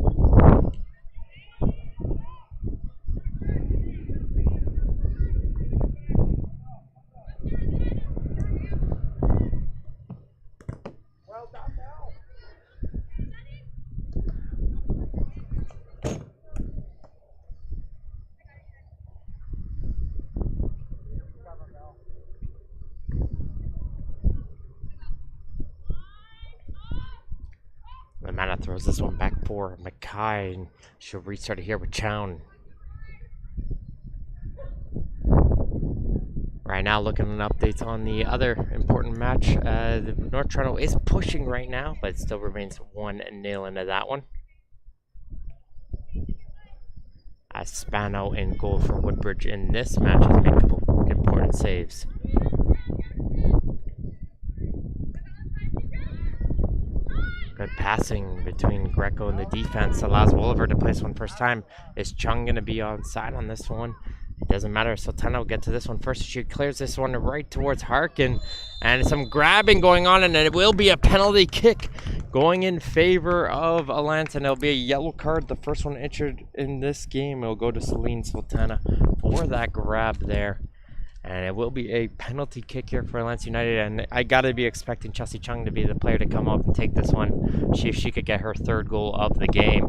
Amanda throws this one back for Mackay, and she'll restart it here with Chown. Right now, looking at updates on the other important match. The North Toronto is pushing right now, but it still remains 1-0 into that one. As Spano in goal for Woodbridge in this match has made a couple important saves. Good passing between Greco and the defense allows Bolivar to place one first time. Is Chung going to be on side on this one? It doesn't matter. Sultana will get to this one first. She clears this one right towards Harkin. And some grabbing going on, and it will be a penalty kick going in favor of Alliance, and it'll be a yellow card. The first one injured in this game. It'll go to Celine Sultana for that grab there. And it will be a penalty kick here for Alliance United, and I gotta be expecting Chelsea Chung to be the player to come up and take this one. See if she could get her third goal of the game.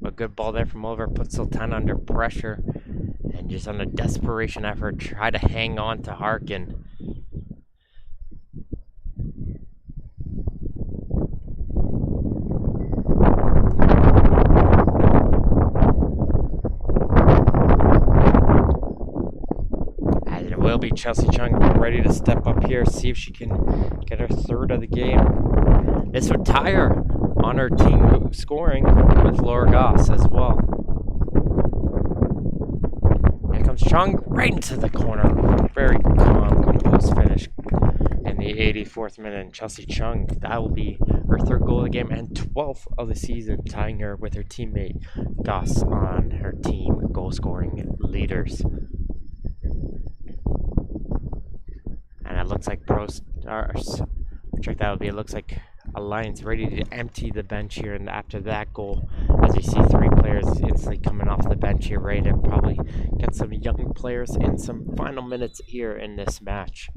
A good ball there from Oliver puts Sultana under pressure, and just on a desperation effort, try to hang on to Harkin. Will be Chelsea Chung ready to step up here, see if she can get her third of the game. This would tie her on her team scoring with Laura Goss as well. Here comes Chung right into the corner. Very calm, composed finish in the 84th minute. And Chelsea Chung, that will be her third goal of the game and 12th of the season, tying her with her teammate Goss on her team goal scoring leaders. And it looks like ProStars, check that would be, it looks like Alliance ready to empty the bench here, and after that goal, as you see 3 players instantly coming off the bench here, ready to probably get some young players in some final minutes here in this match.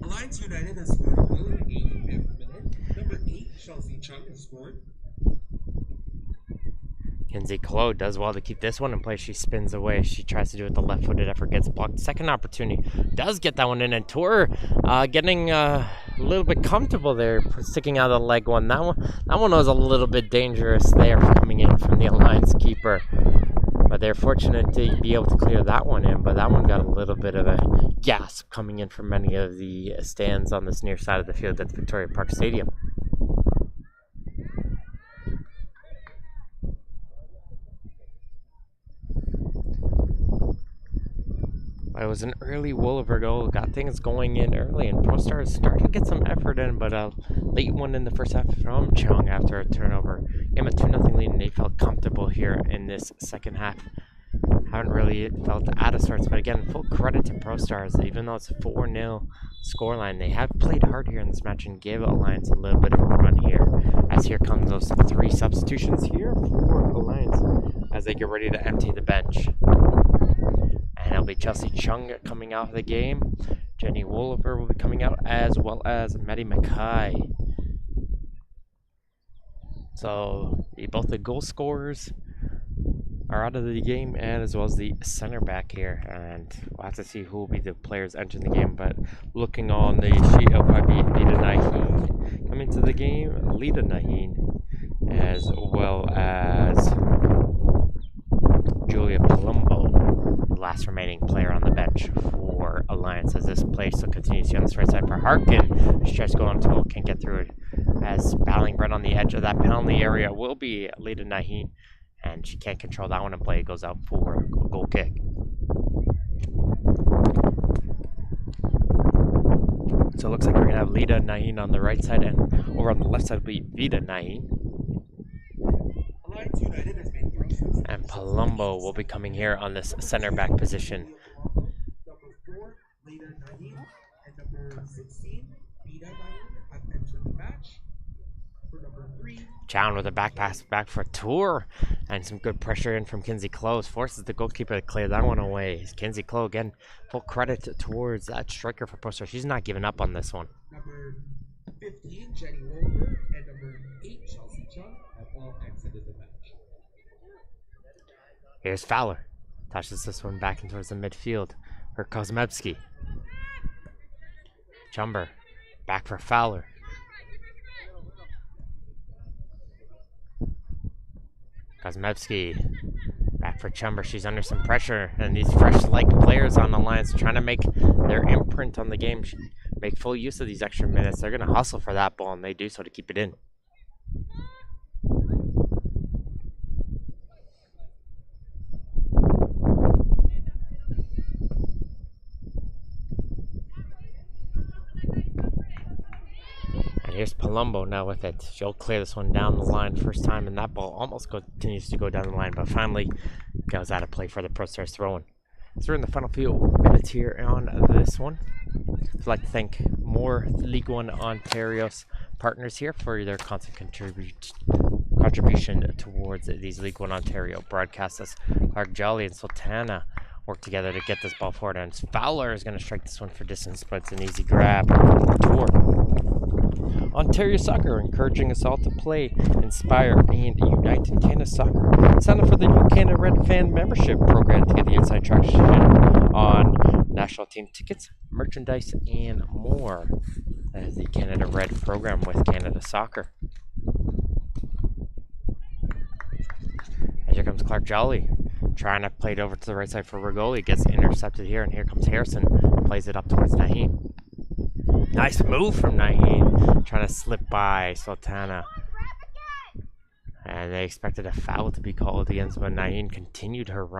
Alliance United has scored a goal in the 85th minute. Number 8, Chelsea Chung has scored. Kinsey Clo does well to keep this one in place. She spins away. She tries to do it with the left-footed effort, gets blocked. Second opportunity, does get that one in, and Tour getting a little bit comfortable there, sticking out of the leg one. That one was a little bit dangerous there coming in from the Alliance keeper. But they're fortunate to be able to clear that one in, but that one got a little bit of a gasp coming in from many of the stands on this near side of the field at the Victoria Park Stadium. It was an early Wolliver goal, got things going in early, and ProStars started to get some effort in, but a late one in the first half from Chung after a turnover. Gave them a 2-0 lead, and they felt comfortable here in this second half. haven't really felt out of sorts. But again, full credit to ProStars. Even though it's a 4-0 scoreline, they have played hard here in this match and gave Alliance a little bit of a run here. As here comes those 3 substitutions here for Alliance as they get ready to empty the bench. And it'll be Chelsea Chung coming out of the game. Jenny Wolliver will be coming out, as well as Maddie Mackay. So both the goal scorers are out of the game, and as well as the center back here. And we'll have to see who will be the players entering the game. But looking on the sheet, it'll probably be Lita Naheen coming to the game. Lita Naheen, as well as Julia Palumbo, the last remaining player on the bench for Alliance, as this play still continues on this right side for Harkin. She tries to go on to goal, can't get through it, as battling right on the edge of that penalty area will be Lita Naheen, and she can't control that one, and play goes out for a goal kick. So it looks like we're gonna have Lita Naheen on the right side, and over on the left side will be Vida Naheen. Alliance United has made 3 substitutions. And Palumbo will be coming here on this center back position. Number 4, Lita Naheen, and number 16, Vida Naheen have entered the match. For number 3, Chown with a back pass back for Tour, and some good pressure in from Kinsey Close. Forces the goalkeeper to clear that one away. Kinsey Close, again, full credit towards that striker for ProStars. She's not giving up on this one. number 15, Jenny Wolver, and number 8, Chelsea Chung have all exited the match. Here's Fowler. Touches this one back in towards the midfield for Kozmevsky. Chumber back for Fowler. Kozmevsky back for Chumber. She's under some pressure, and these fresh-like players on Alliance trying to make their imprint on the game, make full use of these extra minutes. They're going to hustle for that ball, and they do so to keep it in. Here's Palumbo now with it. She'll clear this one down the line first time, and that ball almost continues to go down the line, but finally goes out of play for the ProStars throw-in. So we're in the final few minutes here on this one. I'd like to thank more League One Ontario's partners here for their constant contribution towards these League One Ontario broadcasts. As Clark Jolly and Sultana work together to get this ball forward, and Fowler is going to strike this one for distance, but it's an easy grab. Tour. Ontario Soccer, encouraging us all to play, inspire, and unite in Canada Soccer. Sign up for the new Canada Red Fan Membership Program to get the inside traction on national team tickets, merchandise, and more. That is the Canada Red program with Canada Soccer. And here comes Clark Jolly, trying to play it over to the right side for Rigoli. Gets intercepted here, and here comes Harrison, plays it up towards Naheen. Nice move from Naheen, trying to slip by Sultana. And they expected a foul to be called against, but Naheen continued her run.